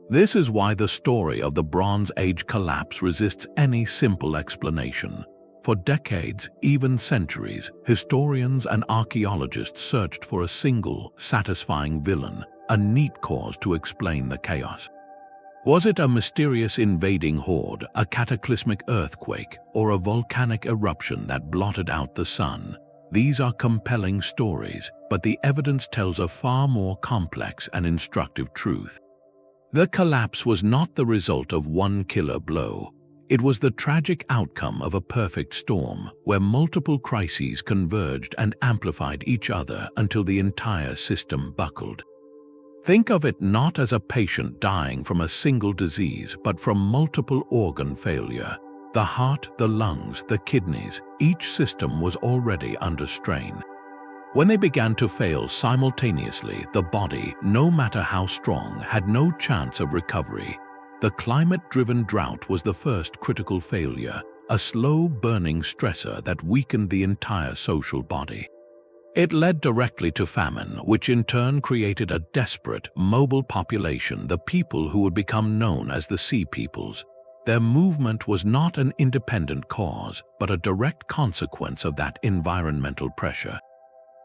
This is why the story of the Bronze Age collapse resists any simple explanation. For decades, even centuries, historians and archaeologists searched for a single, satisfying villain, a neat cause to explain the chaos. Was it a mysterious invading horde, a cataclysmic earthquake, or a volcanic eruption that blotted out the sun? These are compelling stories, but the evidence tells a far more complex and instructive truth. The collapse was not the result of one killer blow. It was the tragic outcome of a perfect storm, where multiple crises converged and amplified each other until the entire system buckled. Think of it not as a patient dying from a single disease, but from multiple organ failure. The heart, the lungs, the kidneys, each system was already under strain. When they began to fail simultaneously, the body, no matter how strong, had no chance of recovery. The climate-driven drought was the first critical failure, a slow-burning stressor that weakened the entire social body. It led directly to famine, which in turn created a desperate, mobile population, the people who would become known as the Sea Peoples. Their movement was not an independent cause, but a direct consequence of that environmental pressure.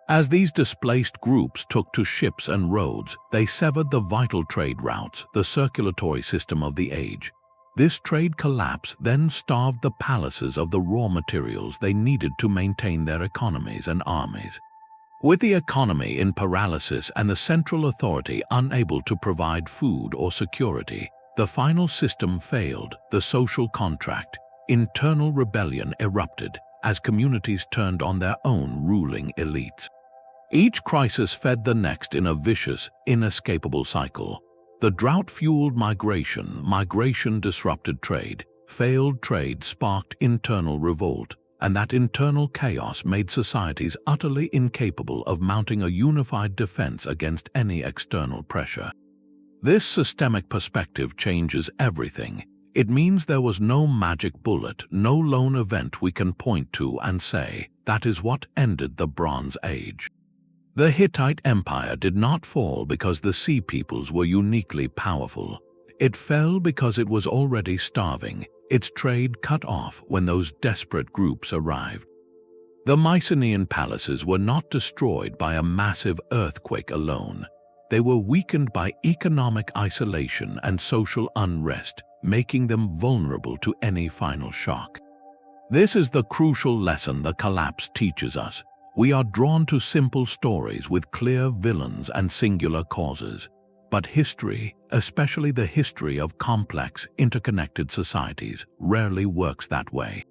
As these displaced groups took to ships and roads, they severed the vital trade routes, the circulatory system of the age. This trade collapse then starved the palaces of the raw materials they needed to maintain their economies and armies. With the economy in paralysis and the central authority unable to provide food or security, the final system failed, the social contract. Internal rebellion erupted as communities turned on their own ruling elites. Each crisis fed the next in a vicious, inescapable cycle. The drought fueled migration, migration disrupted trade, failed trade sparked internal revolt, and that internal chaos made societies utterly incapable of mounting a unified defense against any external pressure. This systemic perspective changes everything. It means there was no magic bullet, no lone event we can point to and say, that is what ended the Bronze Age. The Hittite Empire did not fall because the Sea Peoples were uniquely powerful. It fell because it was already starving, its trade cut off when those desperate groups arrived. The Mycenaean palaces were not destroyed by a massive earthquake alone. They were weakened by economic isolation and social unrest, making them vulnerable to any final shock. This is the crucial lesson the collapse teaches us. We are drawn to simple stories with clear villains and singular causes. But history, especially the history of complex, interconnected societies, rarely works that way.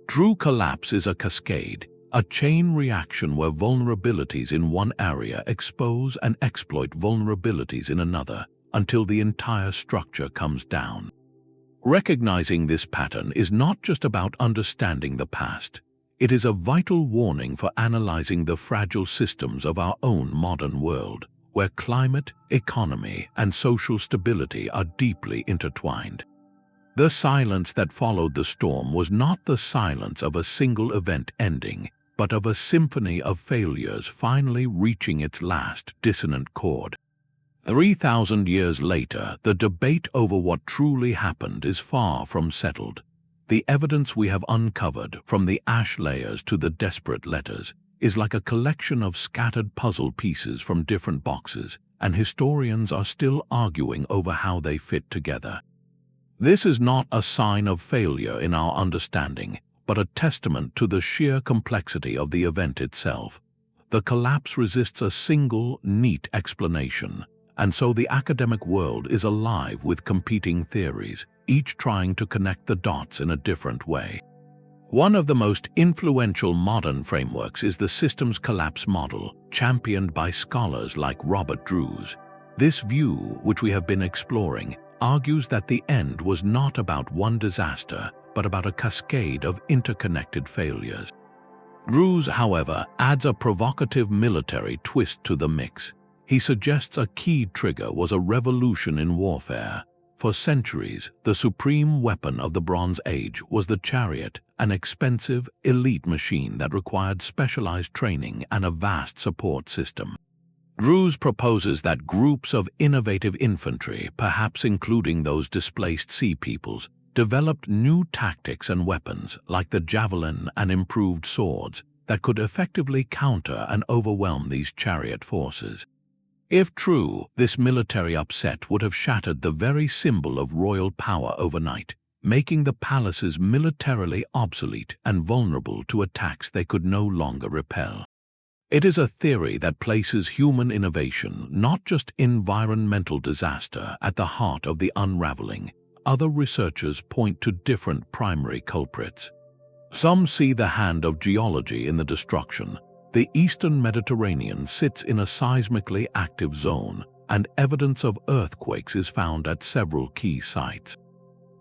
True collapse is a cascade, a chain reaction where vulnerabilities in one area expose and exploit vulnerabilities in another until the entire structure comes down. Recognizing this pattern is not just about understanding the past. It is a vital warning for analyzing the fragile systems of our own modern world, where climate, economy, and social stability are deeply intertwined. The silence that followed the storm was not the silence of a single event ending, but of a symphony of failures finally reaching its last dissonant chord. 3,000 years later, the debate over what truly happened is far from settled. The evidence we have uncovered, from the ash layers to the desperate letters, is like a collection of scattered puzzle pieces from different boxes, and historians are still arguing over how they fit together. This is not a sign of failure in our understanding, but a testament to the sheer complexity of the event itself. The collapse resists a single, neat explanation, and so the academic world is alive with competing theories, each trying to connect the dots in a different way. One of the most influential modern frameworks is the systems collapse model, championed by scholars like Robert Drews. This view, which we have been exploring, argues that the end was not about one disaster, but about a cascade of interconnected failures. Drews, however, adds a provocative military twist to the mix. He suggests a key trigger was a revolution in warfare. For centuries, the supreme weapon of the Bronze Age was the chariot, an expensive, elite machine that required specialized training and a vast support system. Drews proposes that groups of innovative infantry, perhaps including those displaced sea peoples, developed new tactics and weapons, like the javelin and improved swords, that could effectively counter and overwhelm these chariot forces. If true, this military upset would have shattered the very symbol of royal power overnight, making the palaces militarily obsolete and vulnerable to attacks they could no longer repel. It is a theory that places human innovation, not just environmental disaster, at the heart of the unraveling. Other researchers point to different primary culprits. Some see the hand of geology in the destruction. The eastern Mediterranean sits in a seismically active zone, and evidence of earthquakes is found at several key sites.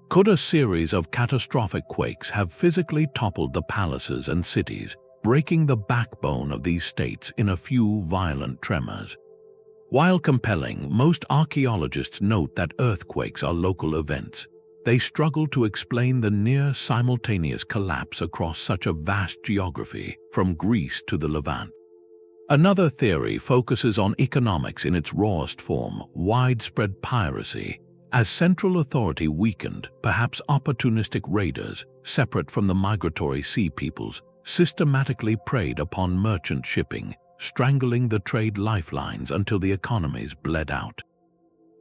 Could a series of catastrophic quakes have physically toppled the palaces and cities, breaking the backbone of these states in a few violent tremors? While compelling, most archaeologists note that earthquakes are local events. They struggle to explain the near-simultaneous collapse across such a vast geography, from Greece to the Levant. Another theory focuses on economics in its rawest form, widespread piracy. As central authority weakened, perhaps opportunistic raiders, separate from the migratory sea peoples, systematically preyed upon merchant shipping, strangling the trade lifelines until the economies bled out.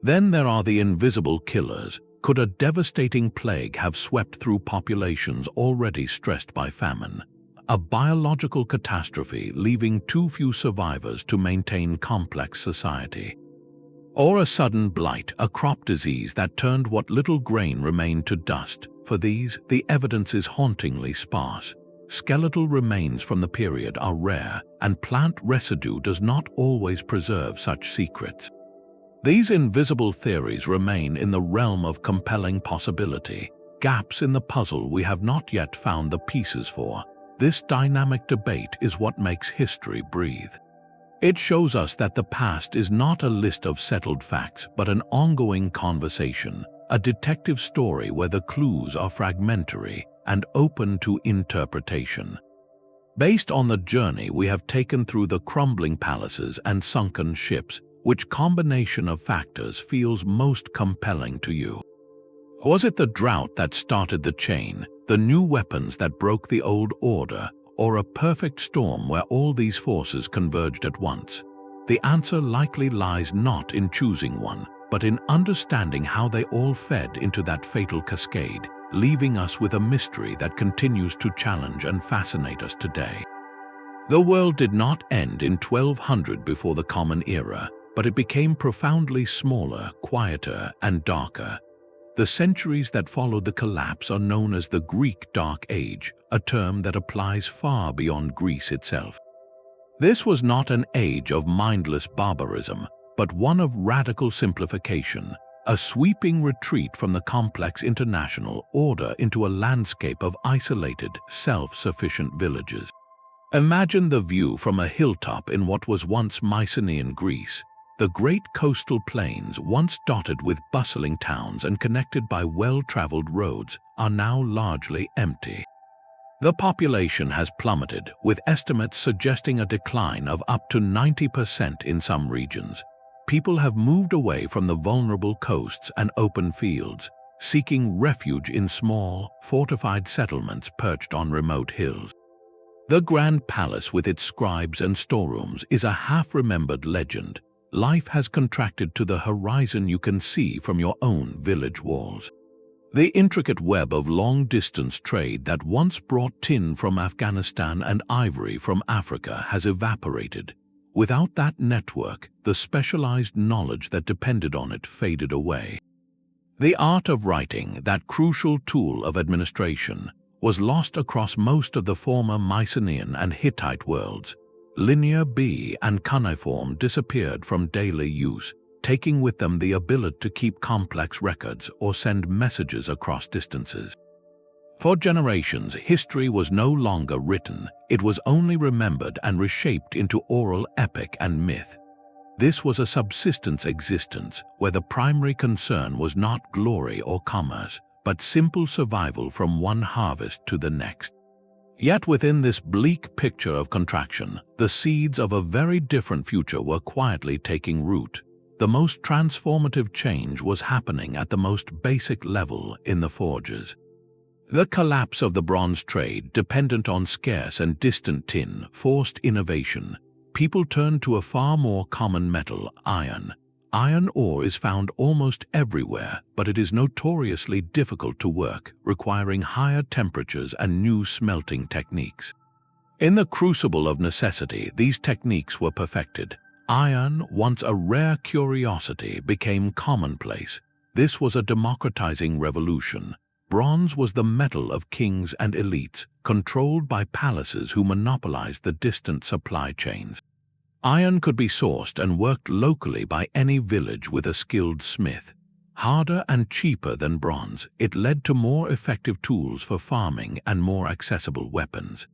Then there are the invisible killers. Could a devastating plague have swept through populations already stressed by famine? A biological catastrophe leaving too few survivors to maintain complex society? Or a sudden blight, a crop disease that turned what little grain remained to dust? For these, the evidence is hauntingly sparse. Skeletal remains from the period are rare, and plant residue does not always preserve such secrets. These invisible theories remain in the realm of compelling possibility, gaps in the puzzle we have not yet found the pieces for. This dynamic debate is what makes history breathe. It shows us that the past is not a list of settled facts, but an ongoing conversation, a detective story where the clues are fragmentary and open to interpretation. Based on the journey we have taken through the crumbling palaces and sunken ships, which combination of factors feels most compelling to you? Was it the drought that started the chain, the new weapons that broke the old order, or a perfect storm where all these forces converged at once? The answer likely lies not in choosing one, but in understanding how they all fed into that fatal cascade, leaving us with a mystery that continues to challenge and fascinate us today. The world did not end in 1200 before the Common Era, but it became profoundly smaller, quieter, and darker. The centuries that followed the collapse are known as the Greek Dark Age, a term that applies far beyond Greece itself. This was not an age of mindless barbarism, but one of radical simplification, a sweeping retreat from the complex international order into a landscape of isolated, self-sufficient villages. Imagine the view from a hilltop in what was once Mycenaean Greece. The great coastal plains, once dotted with bustling towns and connected by well-traveled roads, are now largely empty. The population has plummeted, with estimates suggesting a decline of up to 90% in some regions. People have moved away from the vulnerable coasts and open fields, seeking refuge in small, fortified settlements perched on remote hills. The Grand Palace with its scribes and storerooms is a half-remembered legend. Life has contracted to the horizon you can see from your own village walls. The intricate web of long-distance trade that once brought tin from Afghanistan and ivory from Africa has evaporated. Without that network, the specialized knowledge that depended on it faded away. The art of writing, that crucial tool of administration, was lost across most of the former Mycenaean and Hittite worlds. Linear B and cuneiform disappeared from daily use, taking with them the ability to keep complex records or send messages across distances. For generations, history was no longer written, it was only remembered and reshaped into oral epic and myth. This was a subsistence existence where the primary concern was not glory or commerce, but simple survival from one harvest to the next. Yet within this bleak picture of contraction, the seeds of a very different future were quietly taking root. The most transformative change was happening at the most basic level in the forges. The collapse of the bronze trade, dependent on scarce and distant tin, forced innovation. People turned to a far more common metal, iron. Iron ore is found almost everywhere, but it is notoriously difficult to work, requiring higher temperatures and new smelting techniques. In the crucible of necessity, these techniques were perfected. Iron, once a rare curiosity, became commonplace. This was a democratizing revolution. Bronze was the metal of kings and elites, controlled by palaces who monopolized the distant supply chains. Iron could be sourced and worked locally by any village with a skilled smith. Harder and cheaper than bronze, it led to more effective tools for farming and more accessible weapons.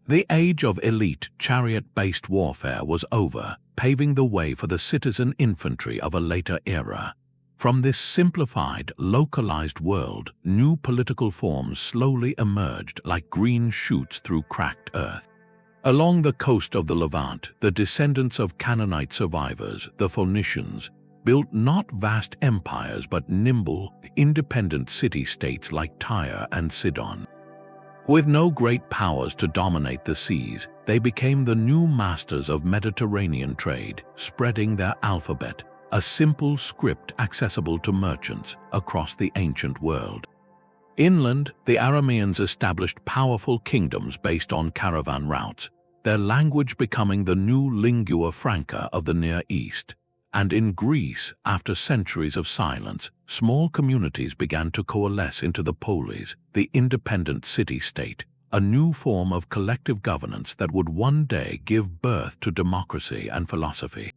The age of elite chariot-based warfare was over, paving the way for the citizen infantry of a later era. From this simplified, localized world, new political forms slowly emerged like green shoots through cracked earth. Along the coast of the Levant, the descendants of Canaanite survivors, the Phoenicians, built not vast empires but nimble, independent city-states like Tyre and Sidon. With no great powers to dominate the seas, they became the new masters of Mediterranean trade, spreading their alphabet, a simple script accessible to merchants across the ancient world. Inland, the Arameans established powerful kingdoms based on caravan routes, their language becoming the new lingua franca of the Near East. And in Greece, after centuries of silence, small communities began to coalesce into the polis, the independent city-state, a new form of collective governance that would one day give birth to democracy and philosophy.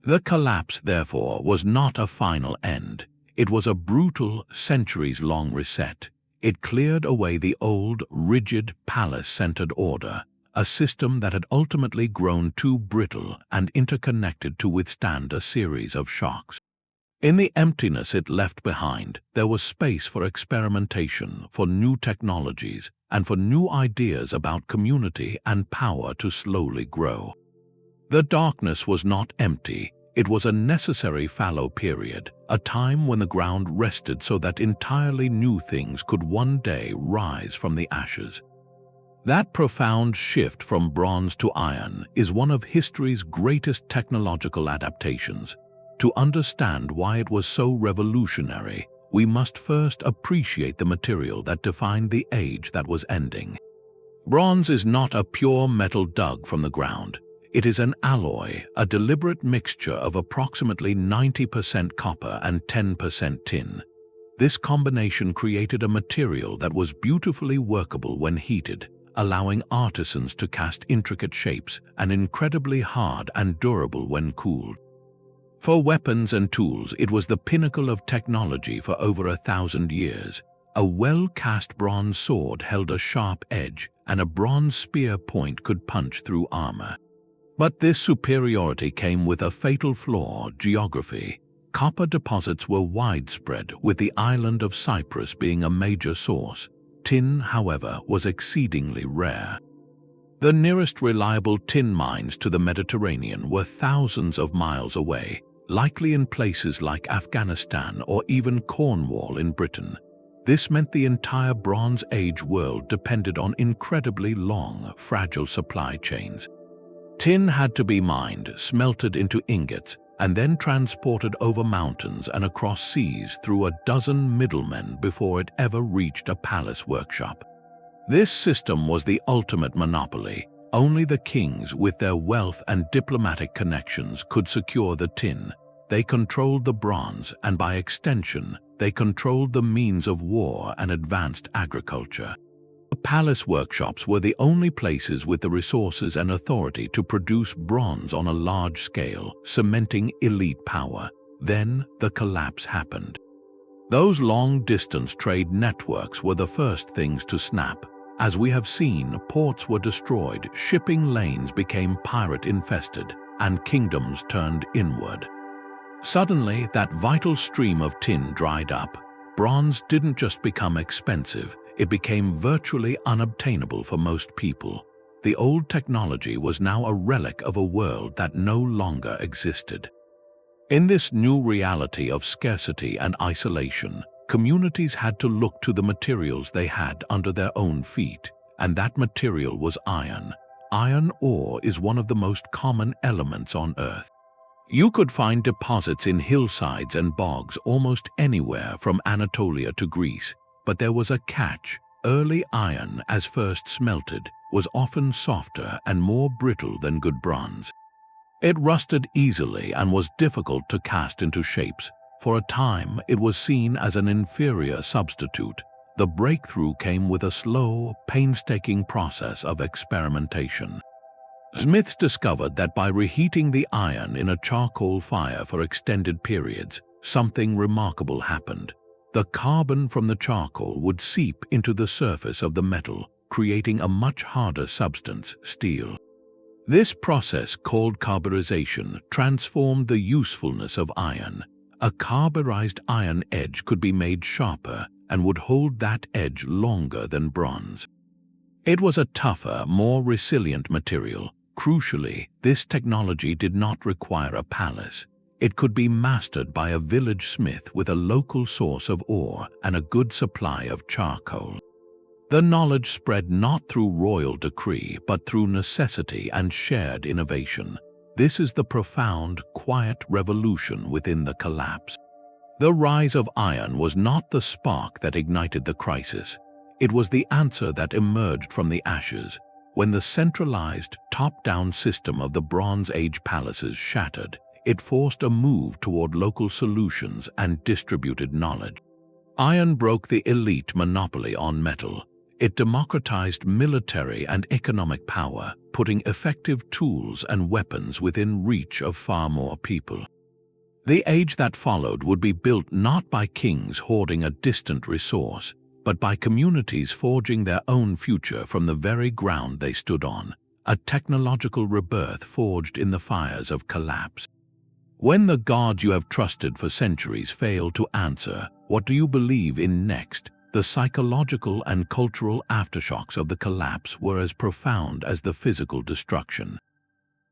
The collapse, therefore, was not a final end. It was a brutal, centuries-long reset. It cleared away the old, rigid, palace-centered order, a system that had ultimately grown too brittle and interconnected to withstand a series of shocks. In the emptiness it left behind, there was space for experimentation, for new technologies, and for new ideas about community and power to slowly grow. The darkness was not empty. It was a necessary fallow period, a time when the ground rested so that entirely new things could one day rise from the ashes. That profound shift from bronze to iron is one of history's greatest technological adaptations. To understand why it was so revolutionary, we must first appreciate the material that defined the age that was ending. Bronze is not a pure metal dug from the ground. It is an alloy, a deliberate mixture of approximately 90% copper and 10% tin. This combination created a material that was beautifully workable when heated, allowing artisans to cast intricate shapes, and incredibly hard and durable when cooled. For weapons and tools, it was the pinnacle of technology for over 1,000 years. A well-cast bronze sword held a sharp edge, and a bronze spear point could punch through armor. But this superiority came with a fatal flaw: geography. Copper deposits were widespread, with the island of Cyprus being a major source. Tin, however, was exceedingly rare. The nearest reliable tin mines to the Mediterranean were thousands of miles away, likely in places like Afghanistan or even Cornwall in Britain. This meant the entire Bronze Age world depended on incredibly long, fragile supply chains. Tin had to be mined, smelted into ingots, and then transported over mountains and across seas through a dozen middlemen before it ever reached a palace workshop. This system was the ultimate monopoly. Only the kings, with their wealth and diplomatic connections, could secure the tin. They controlled the bronze, and by extension, they controlled the means of war and advanced agriculture. The palace workshops were the only places with the resources and authority to produce bronze on a large scale, cementing elite power. Then the collapse happened. Those long-distance trade networks were the first things to snap. As we have seen, ports were destroyed, shipping lanes became pirate-infested, and kingdoms turned inward. Suddenly, that vital stream of tin dried up. Bronze didn't just become expensive, it became virtually unobtainable for most people. The old technology was now a relic of a world that no longer existed. In this new reality of scarcity and isolation, communities had to look to the materials they had under their own feet, and that material was iron. Iron ore is one of the most common elements on Earth. You could find deposits in hillsides and bogs almost anywhere from Anatolia to Greece, but there was a catch. Early iron, as first smelted, was often softer and more brittle than good bronze. It rusted easily and was difficult to cast into shapes. For a time, it was seen as an inferior substitute. The breakthrough came with a slow, painstaking process of experimentation. Smiths discovered that by reheating the iron in a charcoal fire for extended periods, something remarkable happened. The carbon from the charcoal would seep into the surface of the metal, creating a much harder substance, steel. This process, called carburization, transformed the usefulness of iron. A carburized iron edge could be made sharper and would hold that edge longer than bronze. It was a tougher, more resilient material. Crucially, this technology did not require a palace. It could be mastered by a village smith with a local source of ore and a good supply of charcoal. The knowledge spread not through royal decree, but through necessity and shared innovation. This is the profound, quiet revolution within the collapse. The rise of iron was not the spark that ignited the crisis. It was the answer that emerged from the ashes. When the centralized, top-down system of the Bronze Age palaces shattered, it forced a move toward local solutions and distributed knowledge. Iron broke the elite monopoly on metal. It democratized military and economic power, putting effective tools and weapons within reach of far more people. The age that followed would be built not by kings hoarding a distant resource, but by communities forging their own future from the very ground they stood on, a technological rebirth forged in the fires of collapse. When the gods you have trusted for centuries fail to answer, what do you believe in next? The psychological and cultural aftershocks of the collapse were as profound as the physical destruction.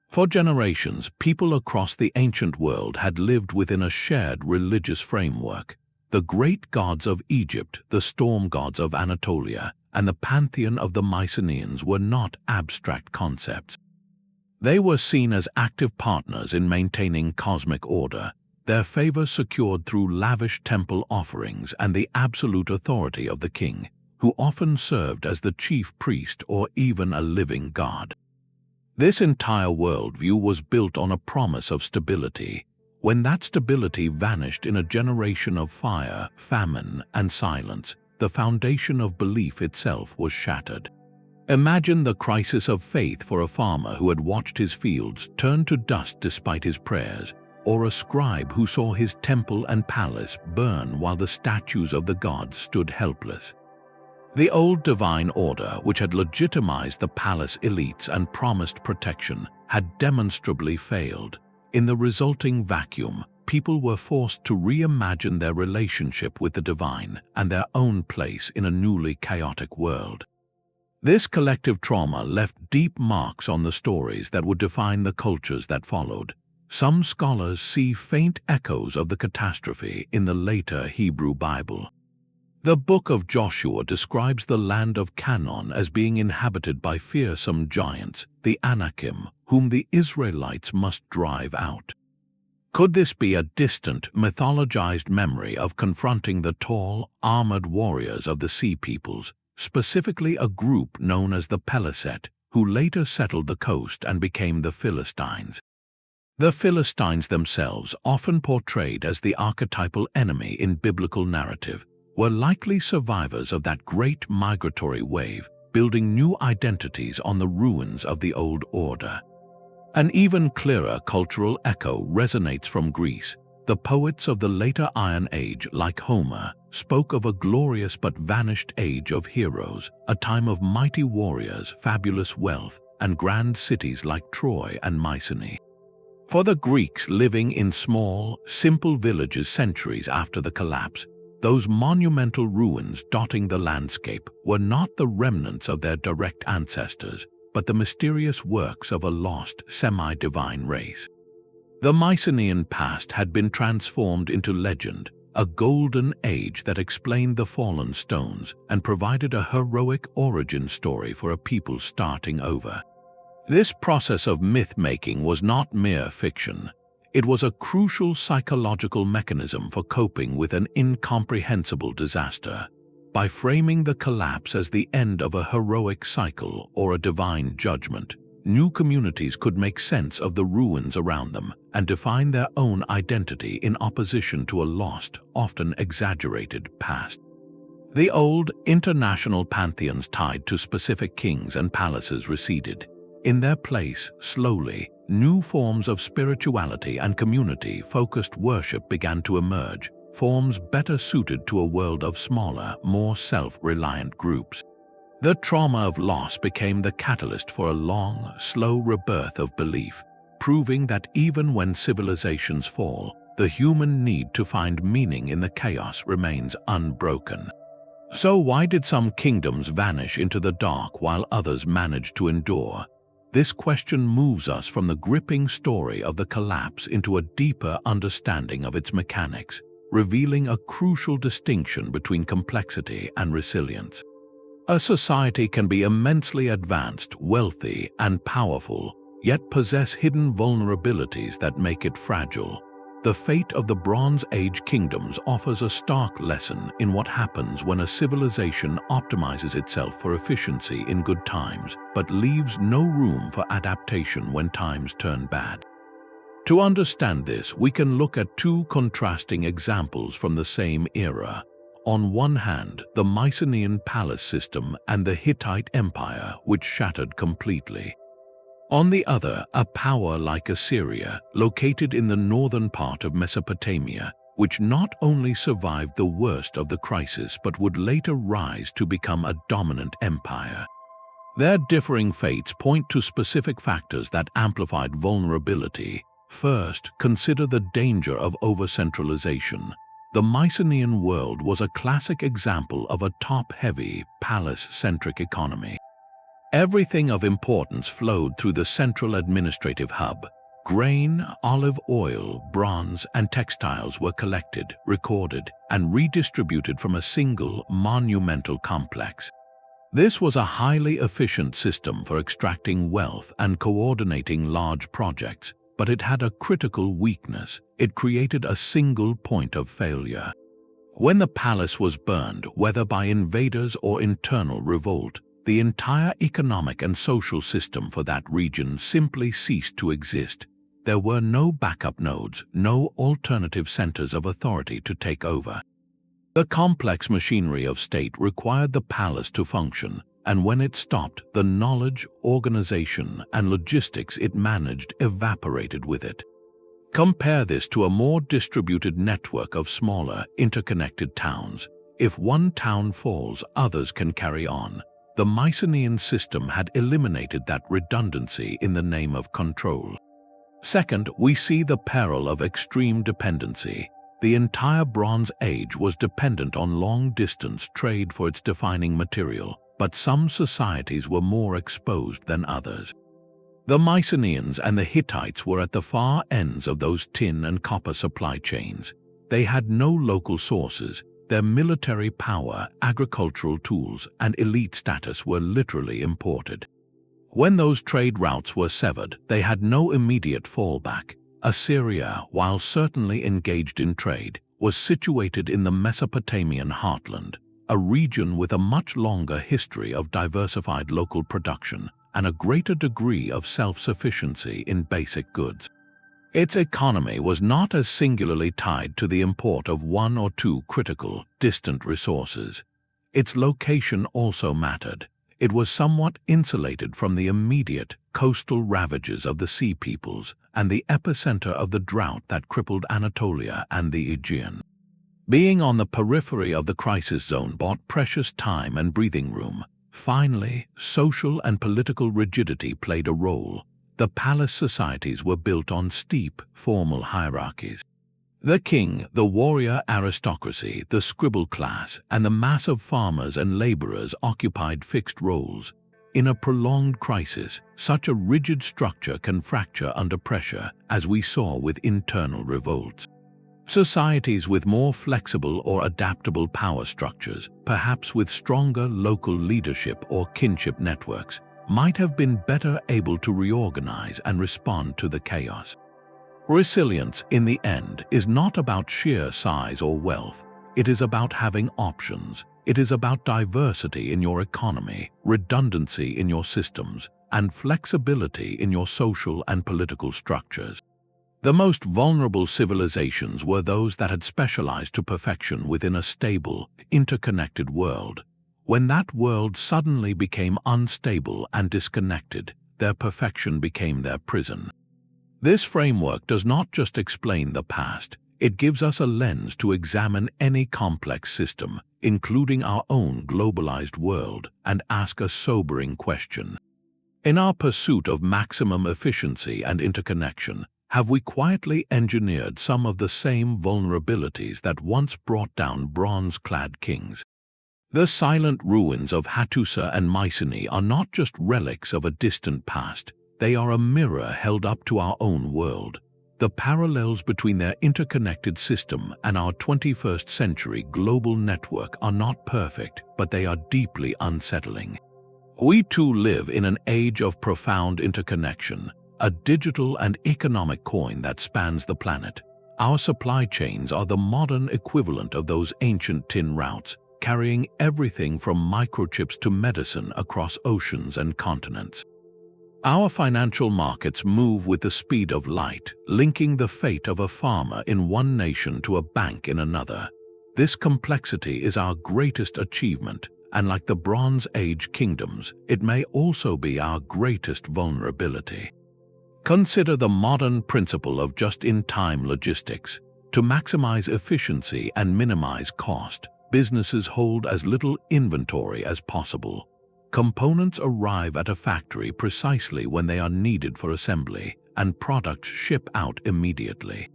For generations, people across the ancient world had lived within a shared religious framework. The great gods of Egypt, the storm gods of Anatolia, and the pantheon of the Mycenaeans were not abstract concepts. They were seen as active partners in maintaining cosmic order, their favor secured through lavish temple offerings and the absolute authority of the king, who often served as the chief priest or even a living god. This entire worldview was built on a promise of stability. When that stability vanished in a generation of fire, famine, and silence, the foundation of belief itself was shattered. Imagine the crisis of faith for a farmer who had watched his fields turn to dust despite his prayers, or a scribe who saw his temple and palace burn while the statues of the gods stood helpless. The old divine order, which had legitimized the palace elites and promised protection, had demonstrably failed. In the resulting vacuum, people were forced to reimagine their relationship with the divine and their own place in a newly chaotic world. This collective trauma left deep marks on the stories that would define the cultures that followed. Some scholars see faint echoes of the catastrophe in the later Hebrew Bible. The Book of Joshua describes the land of Canaan as being inhabited by fearsome giants, the Anakim, whom the Israelites must drive out. Could this be a distant, mythologized memory of confronting the tall, armored warriors of the Sea Peoples, specifically a group known as the Peliset, who later settled the coast and became the Philistines? The Philistines themselves, often portrayed as the archetypal enemy in biblical narrative, were likely survivors of that great migratory wave, building new identities on the ruins of the old order. An even clearer cultural echo resonates from Greece. The poets of the later Iron Age, like Homer, spoke of a glorious but vanished age of heroes, a time of mighty warriors, fabulous wealth, and grand cities like Troy and Mycenae. For the Greeks living in small, simple villages centuries after the collapse, those monumental ruins dotting the landscape were not the remnants of their direct ancestors, but the mysterious works of a lost, semi-divine race. The Mycenaean past had been transformed into legend, a golden age that explained the fallen stones and provided a heroic origin story for a people starting over. This process of myth-making was not mere fiction. It was a crucial psychological mechanism for coping with an incomprehensible disaster. By framing the collapse as the end of a heroic cycle or a divine judgment, new communities could make sense of the ruins around them and define their own identity in opposition to a lost, often exaggerated past. The old, international pantheons tied to specific kings and palaces receded. In their place, slowly, new forms of spirituality and community-focused worship began to emerge, forms better suited to a world of smaller, more self-reliant groups. The trauma of loss became the catalyst for a long, slow rebirth of belief, proving that even when civilizations fall, the human need to find meaning in the chaos remains unbroken. So why did some kingdoms vanish into the dark while others managed to endure? This question moves us from the gripping story of the collapse into a deeper understanding of its mechanics, revealing a crucial distinction between complexity and resilience. A society can be immensely advanced, wealthy, and powerful, yet possess hidden vulnerabilities that make it fragile. The fate of the Bronze Age kingdoms offers a stark lesson in what happens when a civilization optimizes itself for efficiency in good times, but leaves no room for adaptation when times turn bad. To understand this, we can look at two contrasting examples from the same era. On one hand, the Mycenaean palace system and the Hittite Empire, which shattered completely. On the other, a power like Assyria, located in the northern part of Mesopotamia, which not only survived the worst of the crisis but would later rise to become a dominant empire. Their differing fates point to specific factors that amplified vulnerability. First, consider the danger of over-centralization. The Mycenaean world was a classic example of a top-heavy, palace-centric economy. Everything of importance flowed through the central administrative hub. Grain, olive oil, bronze, and textiles were collected, recorded, and redistributed from a single, monumental complex. This was a highly efficient system for extracting wealth and coordinating large projects, but it had a critical weakness. It created a single point of failure. When the palace was burned, whether by invaders or internal revolt, the entire economic and social system for that region simply ceased to exist. There were no backup nodes, no alternative centers of authority to take over. The complex machinery of state required the palace to function, and when it stopped, the knowledge, organization, and logistics it managed evaporated with it. Compare this to a more distributed network of smaller, interconnected towns. If one town falls, others can carry on. The Mycenaean system had eliminated that redundancy in the name of control. Second, we see the peril of extreme dependency. The entire Bronze Age was dependent on long-distance trade for its defining material, but some societies were more exposed than others. The Mycenaeans and the Hittites were at the far ends of those tin and copper supply chains. They had no local sources. Their military power, agricultural tools, and elite status were literally imported. When those trade routes were severed, they had no immediate fallback. Assyria, while certainly engaged in trade, was situated in the Mesopotamian heartland, a region with a much longer history of diversified local production and a greater degree of self-sufficiency in basic goods. Its economy was not as singularly tied to the import of one or two critical, distant resources. Its location also mattered. It was somewhat insulated from the immediate, coastal ravages of the Sea Peoples and the epicenter of the drought that crippled Anatolia and the Aegean. Being on the periphery of the crisis zone bought precious time and breathing room. Finally, social and political rigidity played a role. The palace societies were built on steep, formal hierarchies. The king, the warrior aristocracy, the scribble class, and the mass of farmers and laborers occupied fixed roles. In a prolonged crisis, such a rigid structure can fracture under pressure, as we saw with internal revolts. Societies with more flexible or adaptable power structures, perhaps with stronger local leadership or kinship networks, might have been better able to reorganize and respond to the chaos. Resilience, in the end, is not about sheer size or wealth. It is about having options. It is about diversity in your economy, redundancy in your systems, and flexibility in your social and political structures. The most vulnerable civilizations were those that had specialized to perfection within a stable, interconnected world. When that world suddenly became unstable and disconnected, their perfection became their prison. This framework does not just explain the past, it gives us a lens to examine any complex system, including our own globalized world, and ask a sobering question. In our pursuit of maximum efficiency and interconnection, have we quietly engineered some of the same vulnerabilities that once brought down bronze-clad kings? The silent ruins of Hattusa and Mycenae are not just relics of a distant past. They are a mirror held up to our own world. The parallels between their interconnected system and our 21st century global network are not perfect, but they are deeply unsettling. We too live in an age of profound interconnection, a digital and economic coin that spans the planet. Our supply chains are the modern equivalent of those ancient tin routes, carrying everything from microchips to medicine across oceans and continents. Our financial markets move with the speed of light, linking the fate of a farmer in one nation to a bank in another. This complexity is our greatest achievement, and like the Bronze Age kingdoms, it may also be our greatest vulnerability. Consider the modern principle of just-in-time logistics. To maximize efficiency and minimize cost, businesses hold as little inventory as possible. Components arrive at a factory precisely when they are needed for assembly, and products ship out immediately.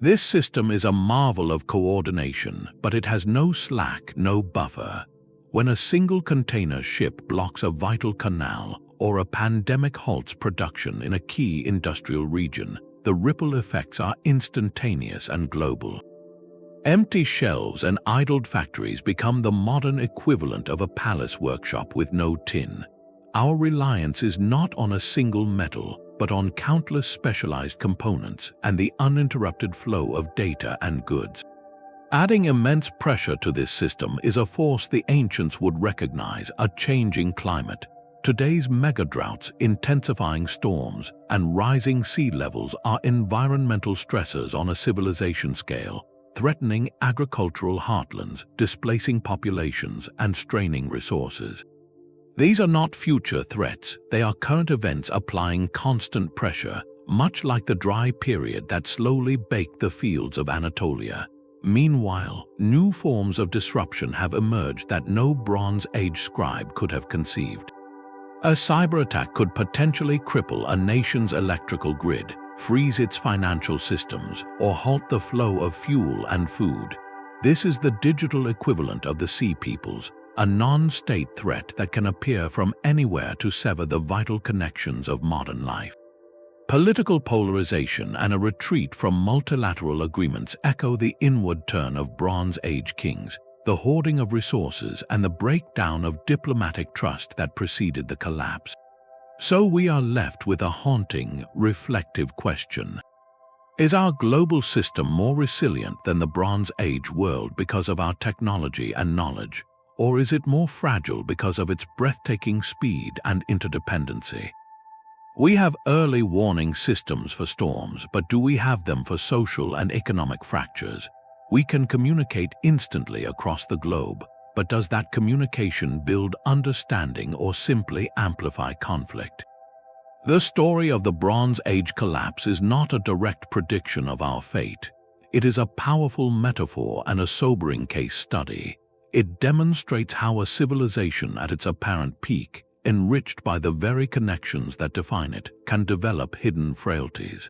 This system is a marvel of coordination, but it has no slack, no buffer. When a single container ship blocks a vital canal or a pandemic halts production in a key industrial region, the ripple effects are instantaneous and global. Empty shelves and idled factories become the modern equivalent of a palace workshop with no tin. Our reliance is not on a single metal, but on countless specialized components and the uninterrupted flow of data and goods. Adding immense pressure to this system is a force the ancients would recognize: a changing climate. Today's megadroughts, intensifying storms, and rising sea levels are environmental stressors on a civilization scale, threatening agricultural heartlands, displacing populations, and straining resources. These are not future threats, they are current events applying constant pressure, much like the dry period that slowly baked the fields of Anatolia. Meanwhile, new forms of disruption have emerged that no Bronze Age scribe could have conceived. A cyber attack could potentially cripple a nation's electrical grid, freeze its financial systems, or halt the flow of fuel and food. This is the digital equivalent of the Sea Peoples, a non-state threat that can appear from anywhere to sever the vital connections of modern life. Political polarization and a retreat from multilateral agreements echo the inward turn of Bronze Age kings, the hoarding of resources and the breakdown of diplomatic trust that preceded the collapse. So we are left with a haunting, reflective question. Is our global system more resilient than the Bronze Age world because of our technology and knowledge, or is it more fragile because of its breathtaking speed and interdependency? We have early warning systems for storms, but do we have them for social and economic fractures? We can communicate instantly across the globe, but does that communication build understanding or simply amplify conflict? The story of the Bronze Age collapse is not a direct prediction of our fate. It is a powerful metaphor and a sobering case study. It demonstrates how a civilization at its apparent peak, enriched by the very connections that define it, can develop hidden frailties.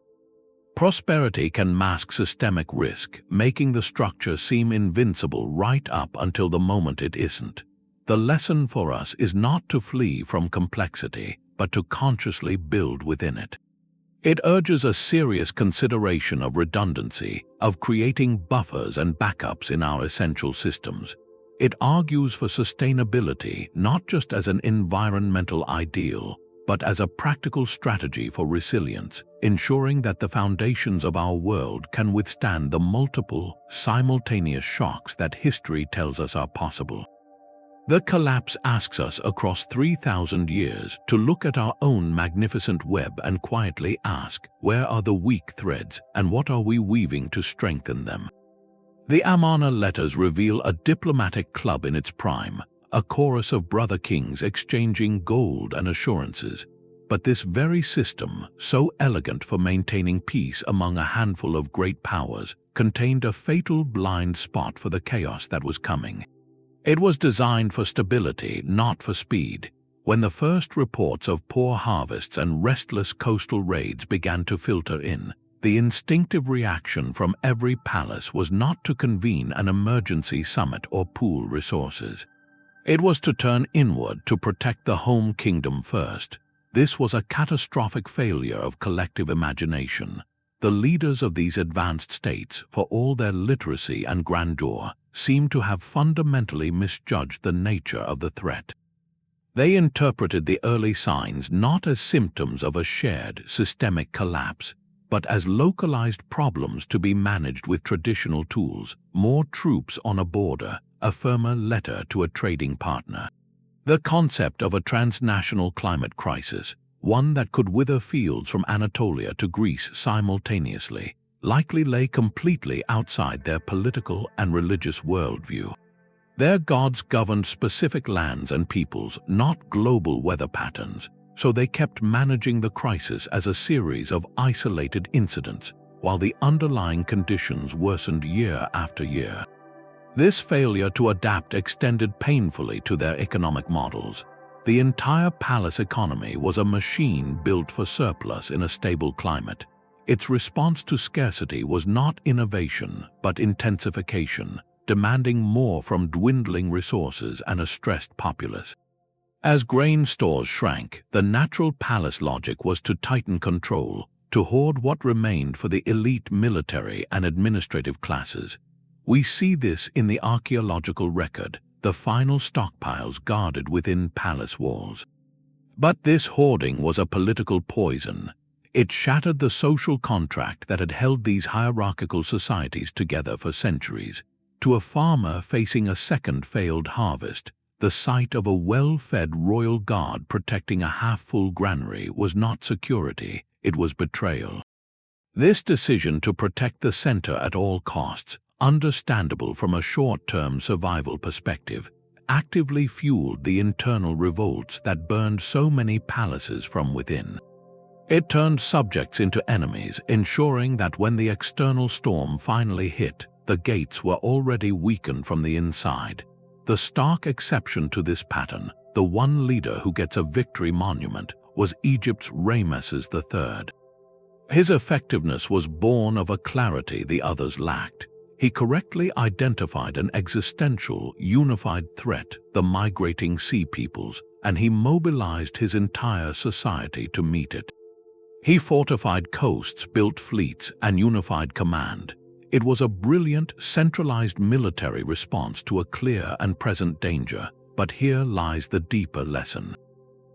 Prosperity can mask systemic risk, making the structure seem invincible right up until the moment it isn't. The lesson for us is not to flee from complexity, but to consciously build within it. It urges a serious consideration of redundancy, of creating buffers and backups in our essential systems. It argues for sustainability not just as an environmental ideal, but as a practical strategy for resilience, ensuring that the foundations of our world can withstand the multiple, simultaneous shocks that history tells us are possible. The collapse asks us across 3,000 years to look at our own magnificent web and quietly ask, where are the weak threads and what are we weaving to strengthen them? The Amarna letters reveal a diplomatic club in its prime, a chorus of brother kings exchanging gold and assurances. But this very system, so elegant for maintaining peace among a handful of great powers, contained a fatal blind spot for the chaos that was coming. It was designed for stability, not for speed. When the first reports of poor harvests and restless coastal raids began to filter in, the instinctive reaction from every palace was not to convene an emergency summit or pool resources. It was to turn inward to protect the home kingdom first. This was a catastrophic failure of collective imagination. The leaders of these advanced states, for all their literacy and grandeur, seemed to have fundamentally misjudged the nature of the threat. They interpreted the early signs not as symptoms of a shared, systemic collapse, but as localized problems to be managed with traditional tools: more troops on a border, a firmer letter to a trading partner. The concept of a transnational climate crisis, one that could wither fields from Anatolia to Greece simultaneously, likely lay completely outside their political and religious worldview. Their gods governed specific lands and peoples, not global weather patterns, so they kept managing the crisis as a series of isolated incidents, while the underlying conditions worsened year after year. This failure to adapt extended painfully to their economic models. The entire palace economy was a machine built for surplus in a stable climate. Its response to scarcity was not innovation, but intensification, demanding more from dwindling resources and a stressed populace. As grain stores shrank, the natural palace logic was to tighten control, to hoard what remained for the elite military and administrative classes. We see this in the archaeological record, the final stockpiles guarded within palace walls. But this hoarding was a political poison. It shattered the social contract that had held these hierarchical societies together for centuries. To a farmer facing a second failed harvest, the sight of a well-fed royal guard protecting a half-full granary was not security, it was betrayal. This decision to protect the center at all costs, understandable from a short-term survival perspective, actively fueled the internal revolts that burned so many palaces from within. It turned subjects into enemies, ensuring that when the external storm finally hit, the gates were already weakened from the inside. The stark exception to this pattern, the one leader who gets a victory monument, was Egypt's Ramesses III. His effectiveness was born of a clarity the others lacked. He correctly identified an existential, unified threat, the migrating sea peoples, and he mobilized his entire society to meet it. He fortified coasts, built fleets, and unified command. It was a brilliant, centralized military response to a clear and present danger, but here lies the deeper lesson.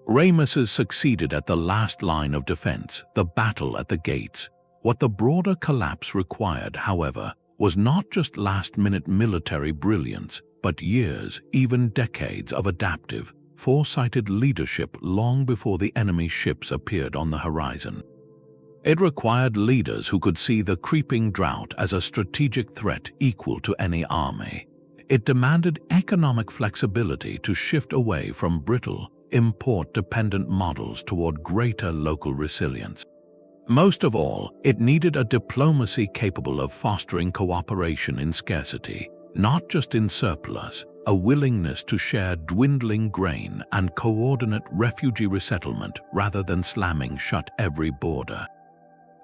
Ramesses succeeded at the last line of defense, the battle at the gates. What the broader collapse required, however, was not just last-minute military brilliance, but years, even decades of adaptive, foresighted leadership long before the enemy ships appeared on the horizon. It required leaders who could see the creeping drought as a strategic threat equal to any army. It demanded economic flexibility to shift away from brittle, import-dependent models toward greater local resilience. Most of all, it needed a diplomacy capable of fostering cooperation in scarcity, not just in surplus, a willingness to share dwindling grain and coordinate refugee resettlement rather than slamming shut every border.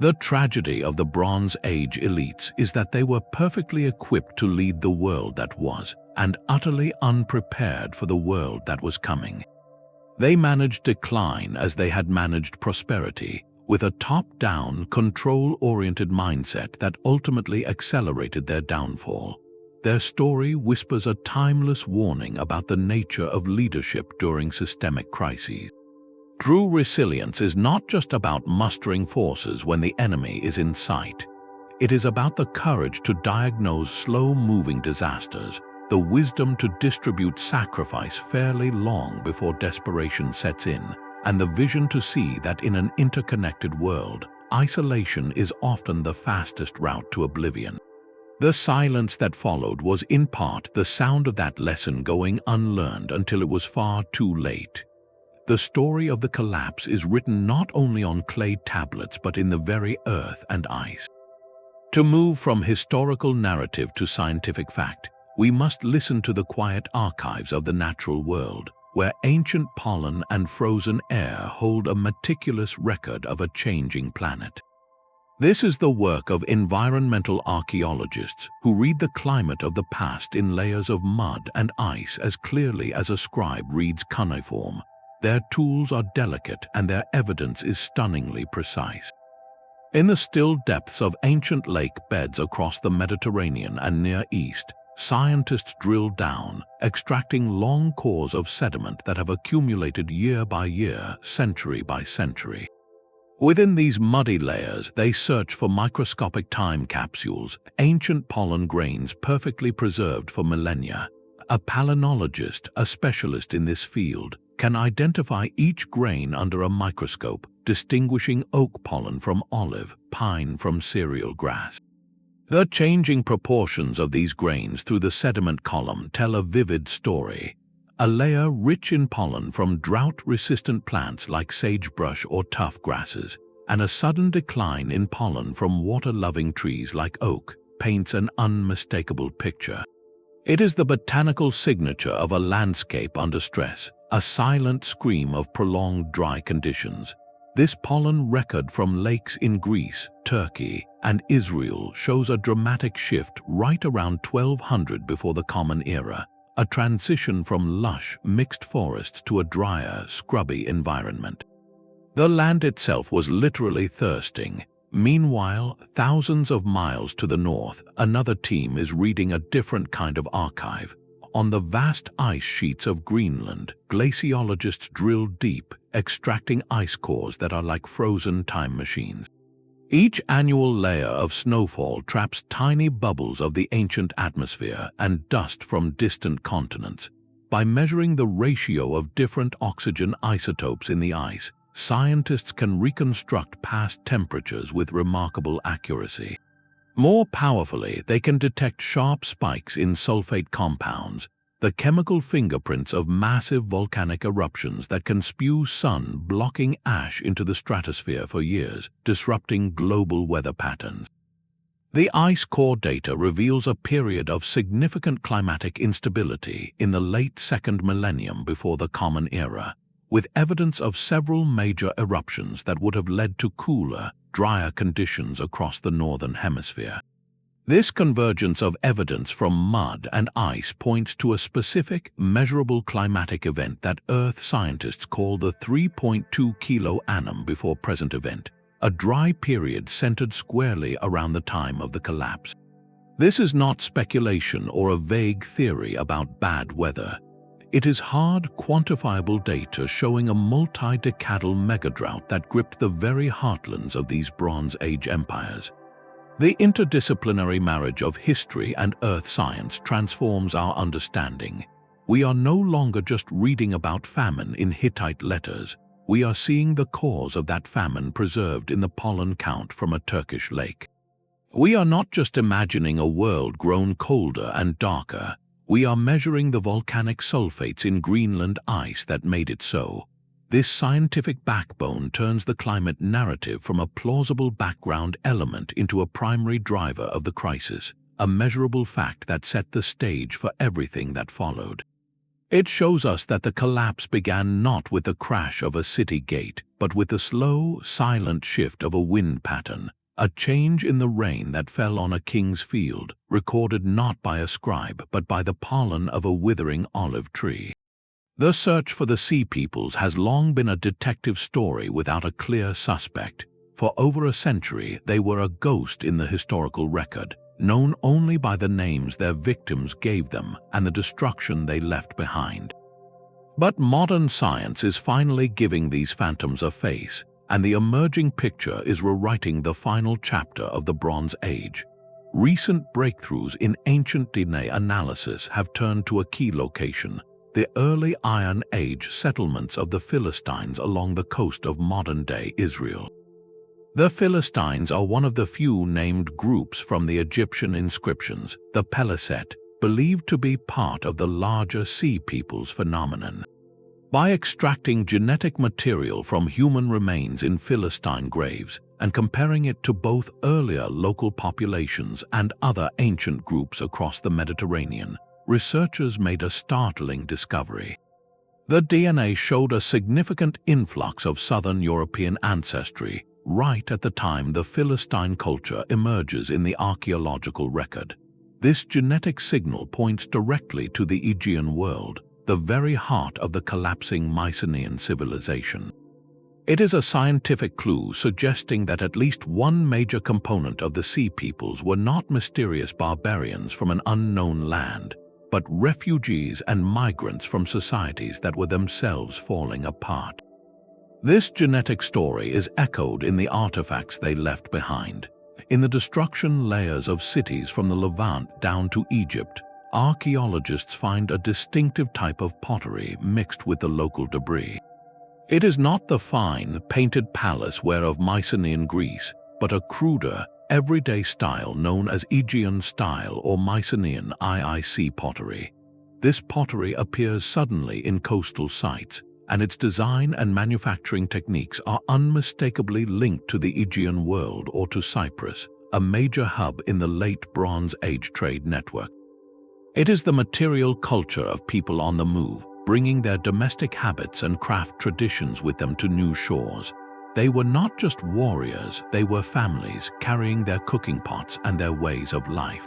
The tragedy of the Bronze Age elites is that they were perfectly equipped to lead the world that was, and utterly unprepared for the world that was coming. They managed decline as they had managed prosperity, with a top-down, control-oriented mindset that ultimately accelerated their downfall. Their story whispers a timeless warning about the nature of leadership during systemic crises. True resilience is not just about mustering forces when the enemy is in sight. It is about the courage to diagnose slow-moving disasters, the wisdom to distribute sacrifice fairly long before desperation sets in, and the vision to see that in an interconnected world, isolation is often the fastest route to oblivion. The silence that followed was in part the sound of that lesson going unlearned until it was far too late. The story of the collapse is written not only on clay tablets but in the very earth and ice. To move from historical narrative to scientific fact, we must listen to the quiet archives of the natural world, where ancient pollen and frozen air hold a meticulous record of a changing planet. This is the work of environmental archaeologists who read the climate of the past in layers of mud and ice as clearly as a scribe reads cuneiform. Their tools are delicate and their evidence is stunningly precise. In the still depths of ancient lake beds across the Mediterranean and Near East, scientists drill down, extracting long cores of sediment that have accumulated year by year, century by century. Within these muddy layers, they search for microscopic time capsules, ancient pollen grains perfectly preserved for millennia. A palynologist, a specialist in this field, can identify each grain under a microscope, distinguishing oak pollen from olive, pine from cereal grass. The changing proportions of these grains through the sediment column tell a vivid story. A layer rich in pollen from drought-resistant plants like sagebrush or tough grasses, and a sudden decline in pollen from water-loving trees like oak paints an unmistakable picture. It is the botanical signature of a landscape under stress, a silent scream of prolonged dry conditions. This pollen record from lakes in Greece, Turkey, and Israel shows a dramatic shift right around 1200 before the Common Era, a transition from lush, mixed forests to a drier, scrubby environment. The land itself was literally thirsting. Meanwhile, thousands of miles to the north, another team is reading a different kind of archive. On the vast ice sheets of Greenland, glaciologists drill deep, extracting ice cores that are like frozen time machines. Each annual layer of snowfall traps tiny bubbles of the ancient atmosphere and dust from distant continents. By measuring the ratio of different oxygen isotopes in the ice, scientists can reconstruct past temperatures with remarkable accuracy. More powerfully, they can detect sharp spikes in sulfate compounds, the chemical fingerprints of massive volcanic eruptions that can spew sun-blocking ash into the stratosphere for years, disrupting global weather patterns. The ice core data reveals a period of significant climatic instability in the late second millennium before the Common Era, with evidence of several major eruptions that would have led to cooler, drier conditions across the northern hemisphere. This convergence of evidence from mud and ice points to a specific, measurable climatic event that Earth scientists call the 3.2 kilo annum before present event, a dry period centered squarely around the time of the collapse. This is not speculation or a vague theory about bad weather. It is hard, quantifiable data showing a multi-decadal megadrought that gripped the very heartlands of these Bronze Age empires. The interdisciplinary marriage of history and earth science transforms our understanding. We are no longer just reading about famine in Hittite letters. We are seeing the cause of that famine preserved in the pollen count from a Turkish lake. We are not just imagining a world grown colder and darker. We are measuring the volcanic sulfates in Greenland ice that made it so. This scientific backbone turns the climate narrative from a plausible background element into a primary driver of the crisis, a measurable fact that set the stage for everything that followed. It shows us that the collapse began not with the crash of a city gate, but with the slow, silent shift of a wind pattern, a change in the rain that fell on a king's field, recorded not by a scribe but by the pollen of a withering olive tree. The search for the Sea Peoples has long been a detective story without a clear suspect. For over a century, they were a ghost in the historical record, known only by the names their victims gave them and the destruction they left behind. But modern science is finally giving these phantoms a face, and the emerging picture is rewriting the final chapter of the Bronze Age. Recent breakthroughs in ancient DNA analysis have turned to a key location: the early Iron Age settlements of the Philistines along the coast of modern-day Israel. The Philistines are one of the few named groups from the Egyptian inscriptions, the Peliset, believed to be part of the larger Sea Peoples phenomenon. By extracting genetic material from human remains in Philistine graves and comparing it to both earlier local populations and other ancient groups across the Mediterranean, researchers made a startling discovery. The DNA showed a significant influx of southern European ancestry right at the time the Philistine culture emerges in the archaeological record. This genetic signal points directly to the Aegean world, the very heart of the collapsing Mycenaean civilization. It is a scientific clue suggesting that at least one major component of the Sea Peoples were not mysterious barbarians from an unknown land, but refugees and migrants from societies that were themselves falling apart. This genetic story is echoed in the artifacts they left behind. In the destruction layers of cities from the Levant down to Egypt, archaeologists find a distinctive type of pottery mixed with the local debris. It is not the fine, painted palace ware of Mycenaean Greece, but a cruder, everyday style known as Aegean style or Mycenaean IIC pottery. This pottery appears suddenly in coastal sites, and its design and manufacturing techniques are unmistakably linked to the Aegean world or to Cyprus, a major hub in the late Bronze Age trade network. It is the material culture of people on the move, bringing their domestic habits and craft traditions with them to new shores. They were not just warriors, they were families carrying their cooking pots and their ways of life.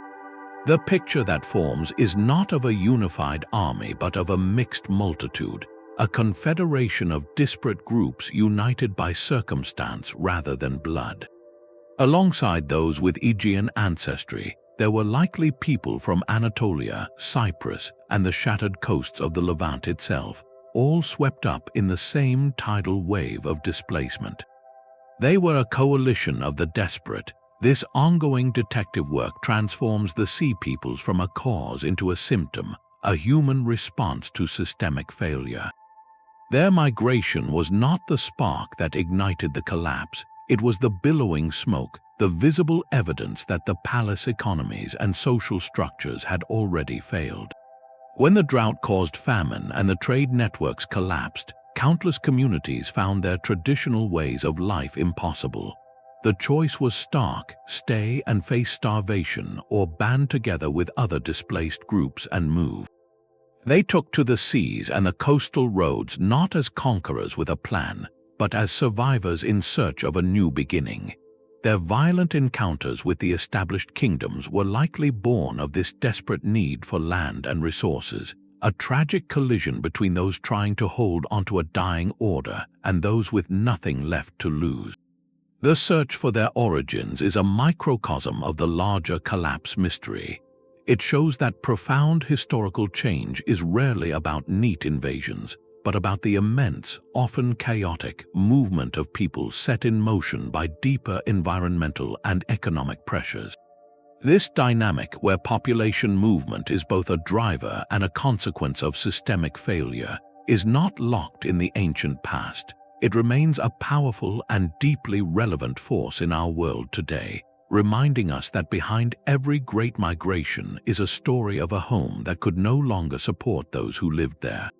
The picture that forms is not of a unified army but of a mixed multitude, a confederation of disparate groups united by circumstance rather than blood. Alongside those with Aegean ancestry, there were likely people from Anatolia, Cyprus, and the shattered coasts of the Levant itself, all swept up in the same tidal wave of displacement. They were a coalition of the desperate. This ongoing detective work transforms the sea peoples from a cause into a symptom, a human response to systemic failure. Their migration was not the spark that ignited the collapse, it was the billowing smoke, the visible evidence that the palace economies and social structures had already failed. When the drought caused famine and the trade networks collapsed, countless communities found their traditional ways of life impossible. The choice was stark: stay and face starvation or band together with other displaced groups and move. They took to the seas and the coastal roads not as conquerors with a plan, but as survivors in search of a new beginning. Their violent encounters with the established kingdoms were likely born of this desperate need for land and resources, a tragic collision between those trying to hold onto a dying order and those with nothing left to lose. The search for their origins is a microcosm of the larger collapse mystery. It shows that profound historical change is rarely about neat invasions, but about the immense, often chaotic, movement of people set in motion by deeper environmental and economic pressures. This dynamic, where population movement is both a driver and a consequence of systemic failure, is not locked in the ancient past. It remains a powerful and deeply relevant force in our world today, reminding us that behind every great migration is a story of a home that could no longer support those who lived there.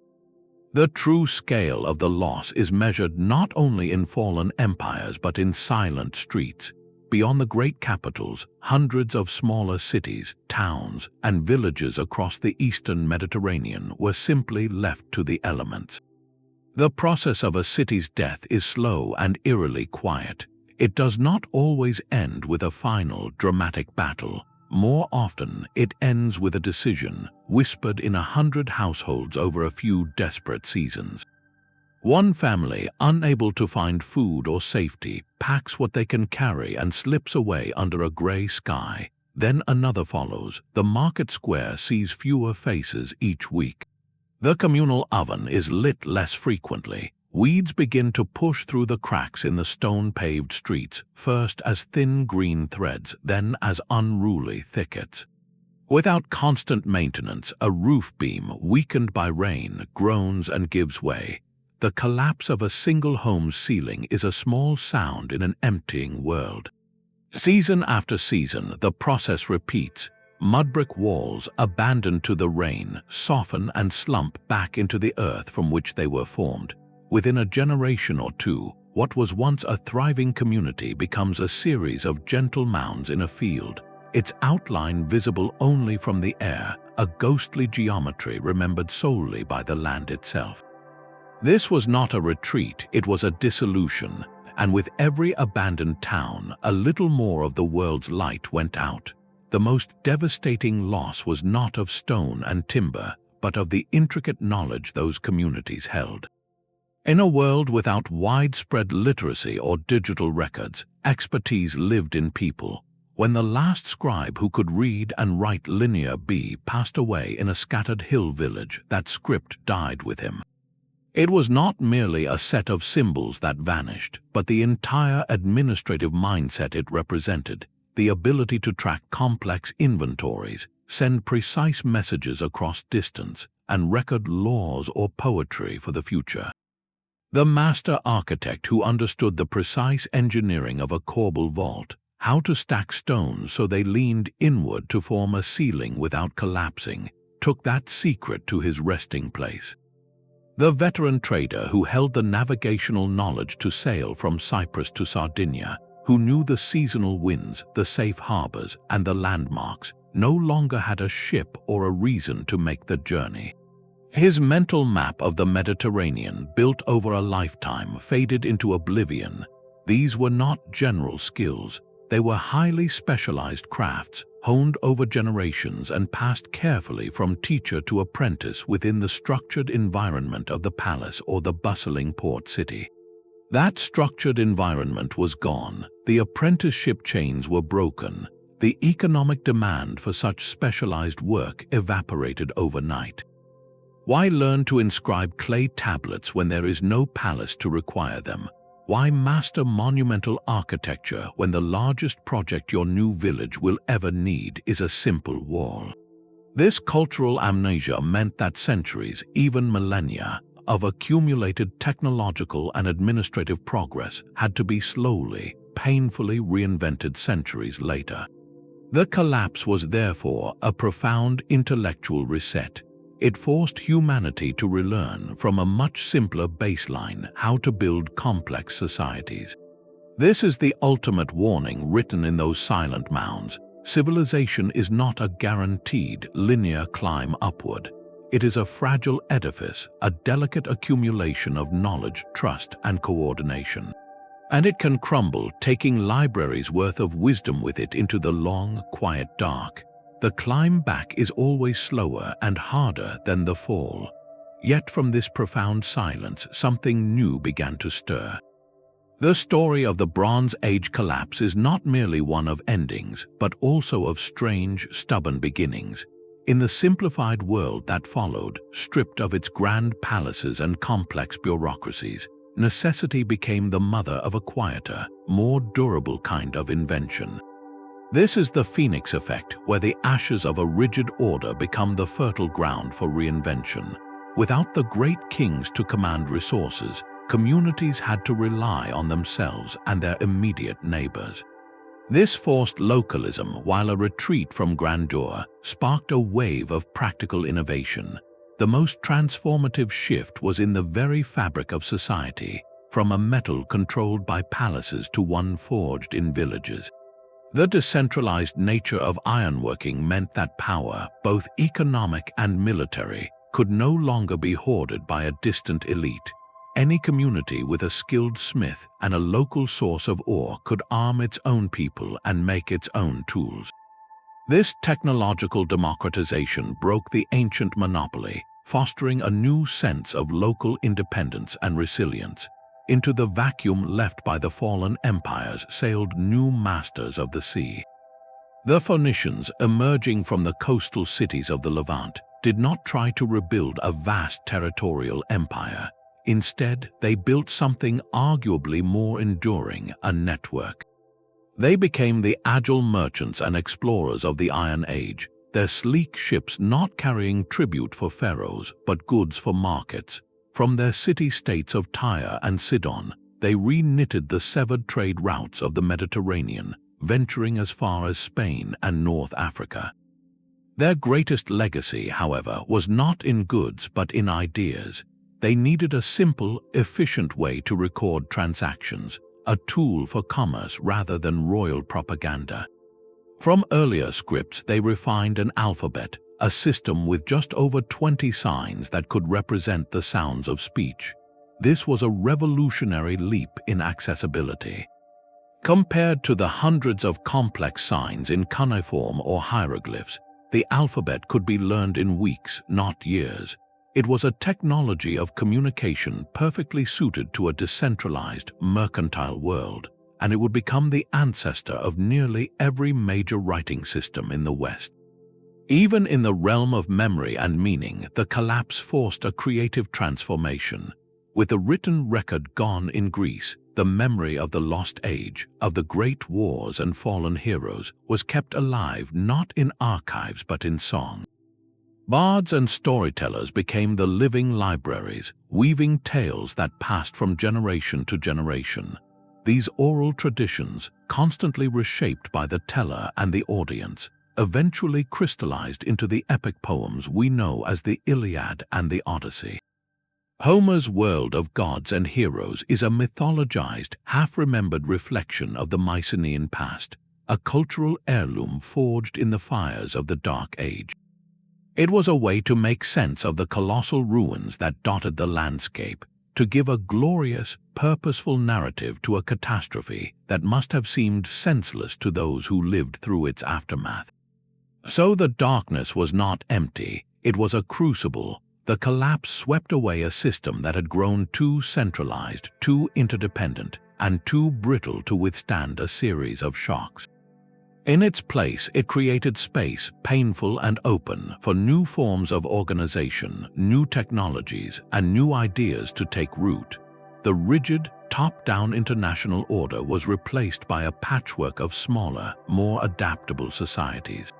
The true scale of the loss is measured not only in fallen empires but in silent streets. Beyond the great capitals, hundreds of smaller cities, towns, and villages across the eastern Mediterranean were simply left to the elements. The process of a city's death is slow and eerily quiet. It does not always end with a final, dramatic battle. More often, it ends with a decision, whispered in 100 households over a few desperate seasons. One family, unable to find food or safety, packs what they can carry and slips away under a gray sky. Then another follows. The market square sees fewer faces each week. The communal oven is lit less frequently. Weeds begin to push through the cracks in the stone-paved streets, first as thin green threads, then as unruly thickets. Without constant maintenance, a roof beam, weakened by rain, groans and gives way. The collapse of a single home's ceiling is a small sound in an emptying world. Season after season, the process repeats. Mud-brick walls, abandoned to the rain, soften and slump back into the earth from which they were formed. Within a generation or two, what was once a thriving community becomes a series of gentle mounds in a field, its outline visible only from the air, a ghostly geometry remembered solely by the land itself. This was not a retreat, it was a dissolution, and with every abandoned town, a little more of the world's light went out. The most devastating loss was not of stone and timber, but of the intricate knowledge those communities held. In a world without widespread literacy or digital records, expertise lived in people. When the last scribe who could read and write Linear B passed away in a scattered hill village, that script died with him. It was not merely a set of symbols that vanished, but the entire administrative mindset it represented, the ability to track complex inventories, send precise messages across distance, and record laws or poetry for the future. The master architect who understood the precise engineering of a corbel vault, how to stack stones so they leaned inward to form a ceiling without collapsing, took that secret to his resting place. The veteran trader who held the navigational knowledge to sail from Cyprus to Sardinia, who knew the seasonal winds, the safe harbors, and the landmarks, no longer had a ship or a reason to make the journey. His mental map of the Mediterranean, built over a lifetime, faded into oblivion. These were not general skills. They were highly specialized crafts, honed over generations and passed carefully from teacher to apprentice within the structured environment of the palace or the bustling port city. That structured environment was gone. The apprenticeship chains were broken. The economic demand for such specialized work evaporated overnight. Why learn to inscribe clay tablets when there is no palace to require them? Why master monumental architecture when the largest project your new village will ever need is a simple wall? This cultural amnesia meant that centuries, even millennia, of accumulated technological and administrative progress had to be slowly, painfully reinvented centuries later. The collapse was therefore a profound intellectual reset. It forced humanity to relearn from a much simpler baseline how to build complex societies. This is the ultimate warning written in those silent mounds. Civilization is not a guaranteed linear climb upward. It is a fragile edifice, a delicate accumulation of knowledge, trust, and coordination. And it can crumble, taking libraries' worth of wisdom with it into the long, quiet dark. The climb back is always slower and harder than the fall. Yet from this profound silence, something new began to stir. The story of the Bronze Age collapse is not merely one of endings, but also of strange, stubborn beginnings. In the simplified world that followed, stripped of its grand palaces and complex bureaucracies, necessity became the mother of a quieter, more durable kind of invention. This is the Phoenix effect, where the ashes of a rigid order become the fertile ground for reinvention. Without the great kings to command resources, communities had to rely on themselves and their immediate neighbors. This forced localism, while a retreat from grandeur, sparked a wave of practical innovation. The most transformative shift was in the very fabric of society, from a metal controlled by palaces to one forged in villages. The decentralized nature of ironworking meant that power, both economic and military, could no longer be hoarded by a distant elite. Any community with a skilled smith and a local source of ore could arm its own people and make its own tools. This technological democratization broke the ancient monopoly, fostering a new sense of local independence and resilience. Into the vacuum left by the fallen empires sailed new masters of the sea. The Phoenicians, emerging from the coastal cities of the Levant, did not try to rebuild a vast territorial empire. Instead, they built something arguably more enduring, a network. They became the agile merchants and explorers of the Iron Age, their sleek ships not carrying tribute for pharaohs, but goods for markets. From their city-states of Tyre and Sidon, they reknitted the severed trade routes of the Mediterranean, venturing as far as Spain and North Africa. Their greatest legacy, however, was not in goods but in ideas. They needed a simple, efficient way to record transactions, a tool for commerce rather than royal propaganda. From earlier scripts, they refined an alphabet, a system with just over 20 signs that could represent the sounds of speech. This was a revolutionary leap in accessibility. Compared to the hundreds of complex signs in cuneiform or hieroglyphs, the alphabet could be learned in weeks, not years. It was a technology of communication perfectly suited to a decentralized, mercantile world, and it would become the ancestor of nearly every major writing system in the West. Even in the realm of memory and meaning, the collapse forced a creative transformation. With the written record gone in Greece, the memory of the lost age, of the great wars and fallen heroes, was kept alive not in archives but in song. Bards and storytellers became the living libraries, weaving tales that passed from generation to generation. These oral traditions, constantly reshaped by the teller and the audience, eventually crystallized into the epic poems we know as the Iliad and the Odyssey. Homer's world of gods and heroes is a mythologized, half-remembered reflection of the Mycenaean past, a cultural heirloom forged in the fires of the Dark Age. It was a way to make sense of the colossal ruins that dotted the landscape, to give a glorious, purposeful narrative to a catastrophe that must have seemed senseless to those who lived through its aftermath. So the darkness was not empty, it was a crucible. The collapse swept away a system that had grown too centralized, too interdependent, and too brittle to withstand a series of shocks. In its place, it created space, painful and open, for new forms of organization, new technologies, and new ideas to take root. The rigid, top-down international order was replaced by a patchwork of smaller, more adaptable societies.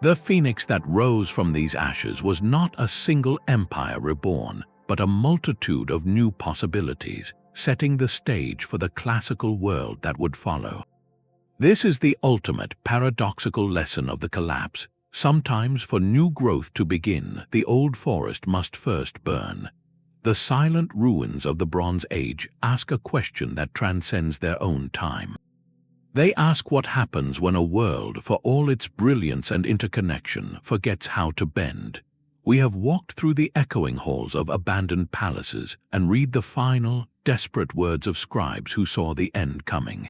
The phoenix that rose from these ashes was not a single empire reborn, but a multitude of new possibilities, setting the stage for the classical world that would follow. This is the ultimate paradoxical lesson of the collapse. Sometimes for new growth to begin, the old forest must first burn. The silent ruins of the Bronze Age ask a question that transcends their own time. They ask what happens when a world, for all its brilliance and interconnection, forgets how to bend. We have walked through the echoing halls of abandoned palaces and read the final, desperate words of scribes who saw the end coming.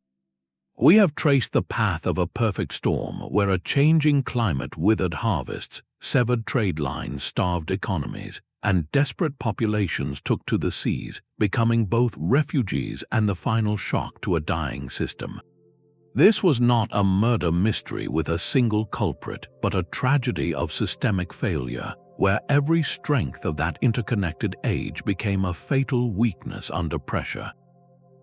We have traced the path of a perfect storm where a changing climate withered harvests, severed trade lines starved economies, and desperate populations took to the seas, becoming both refugees and the final shock to a dying system. This was not a murder mystery with a single culprit, but a tragedy of systemic failure, where every strength of that interconnected age became a fatal weakness under pressure.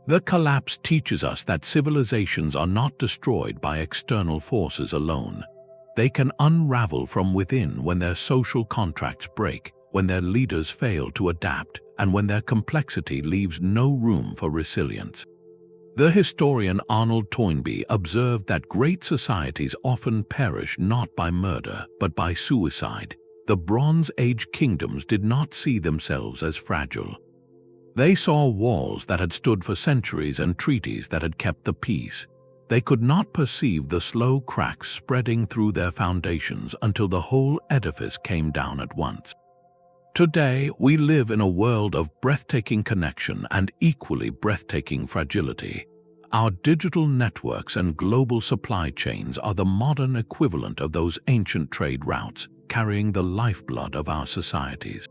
The collapse teaches us that civilizations are not destroyed by external forces alone. They can unravel from within when their social contracts break, when their leaders fail to adapt, and when their complexity leaves no room for resilience. The historian Arnold Toynbee observed that great societies often perish not by murder, but by suicide. The Bronze Age kingdoms did not see themselves as fragile. They saw walls that had stood for centuries and treaties that had kept the peace. They could not perceive the slow cracks spreading through their foundations until the whole edifice came down at once. Today, we live in a world of breathtaking connection and equally breathtaking fragility. Our digital networks and global supply chains are the modern equivalent of those ancient trade routes, carrying the lifeblood of our societies.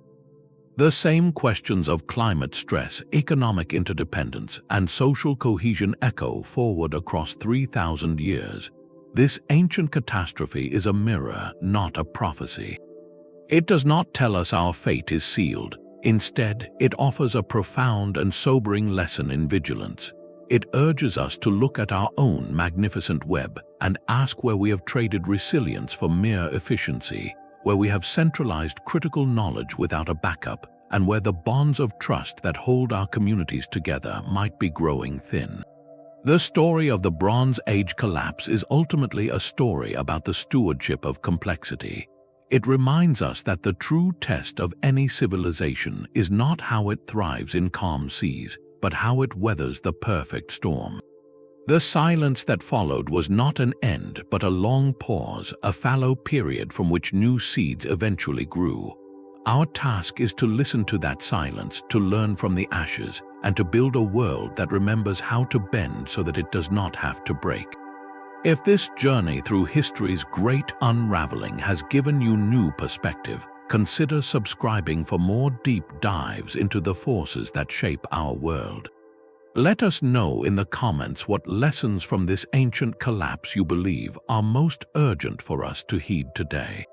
The same questions of climate stress, economic interdependence, and social cohesion echo forward across 3,000 years. This ancient catastrophe is a mirror, not a prophecy. It does not tell us our fate is sealed. Instead, it offers a profound and sobering lesson in vigilance. It urges us to look at our own magnificent web and ask where we have traded resilience for mere efficiency, where we have centralized critical knowledge without a backup, and where the bonds of trust that hold our communities together might be growing thin. The story of the Bronze Age collapse is ultimately a story about the stewardship of complexity. It reminds us that the true test of any civilization is not how it thrives in calm seas, but how it weathers the perfect storm. The silence that followed was not an end, but a long pause, a fallow period from which new seeds eventually grew. Our task is to listen to that silence, to learn from the ashes, and to build a world that remembers how to bend so that it does not have to break. If this journey through history's great unraveling has given you new perspective, consider subscribing for more deep dives into the forces that shape our world. Let us know in the comments what lessons from this ancient collapse you believe are most urgent for us to heed today.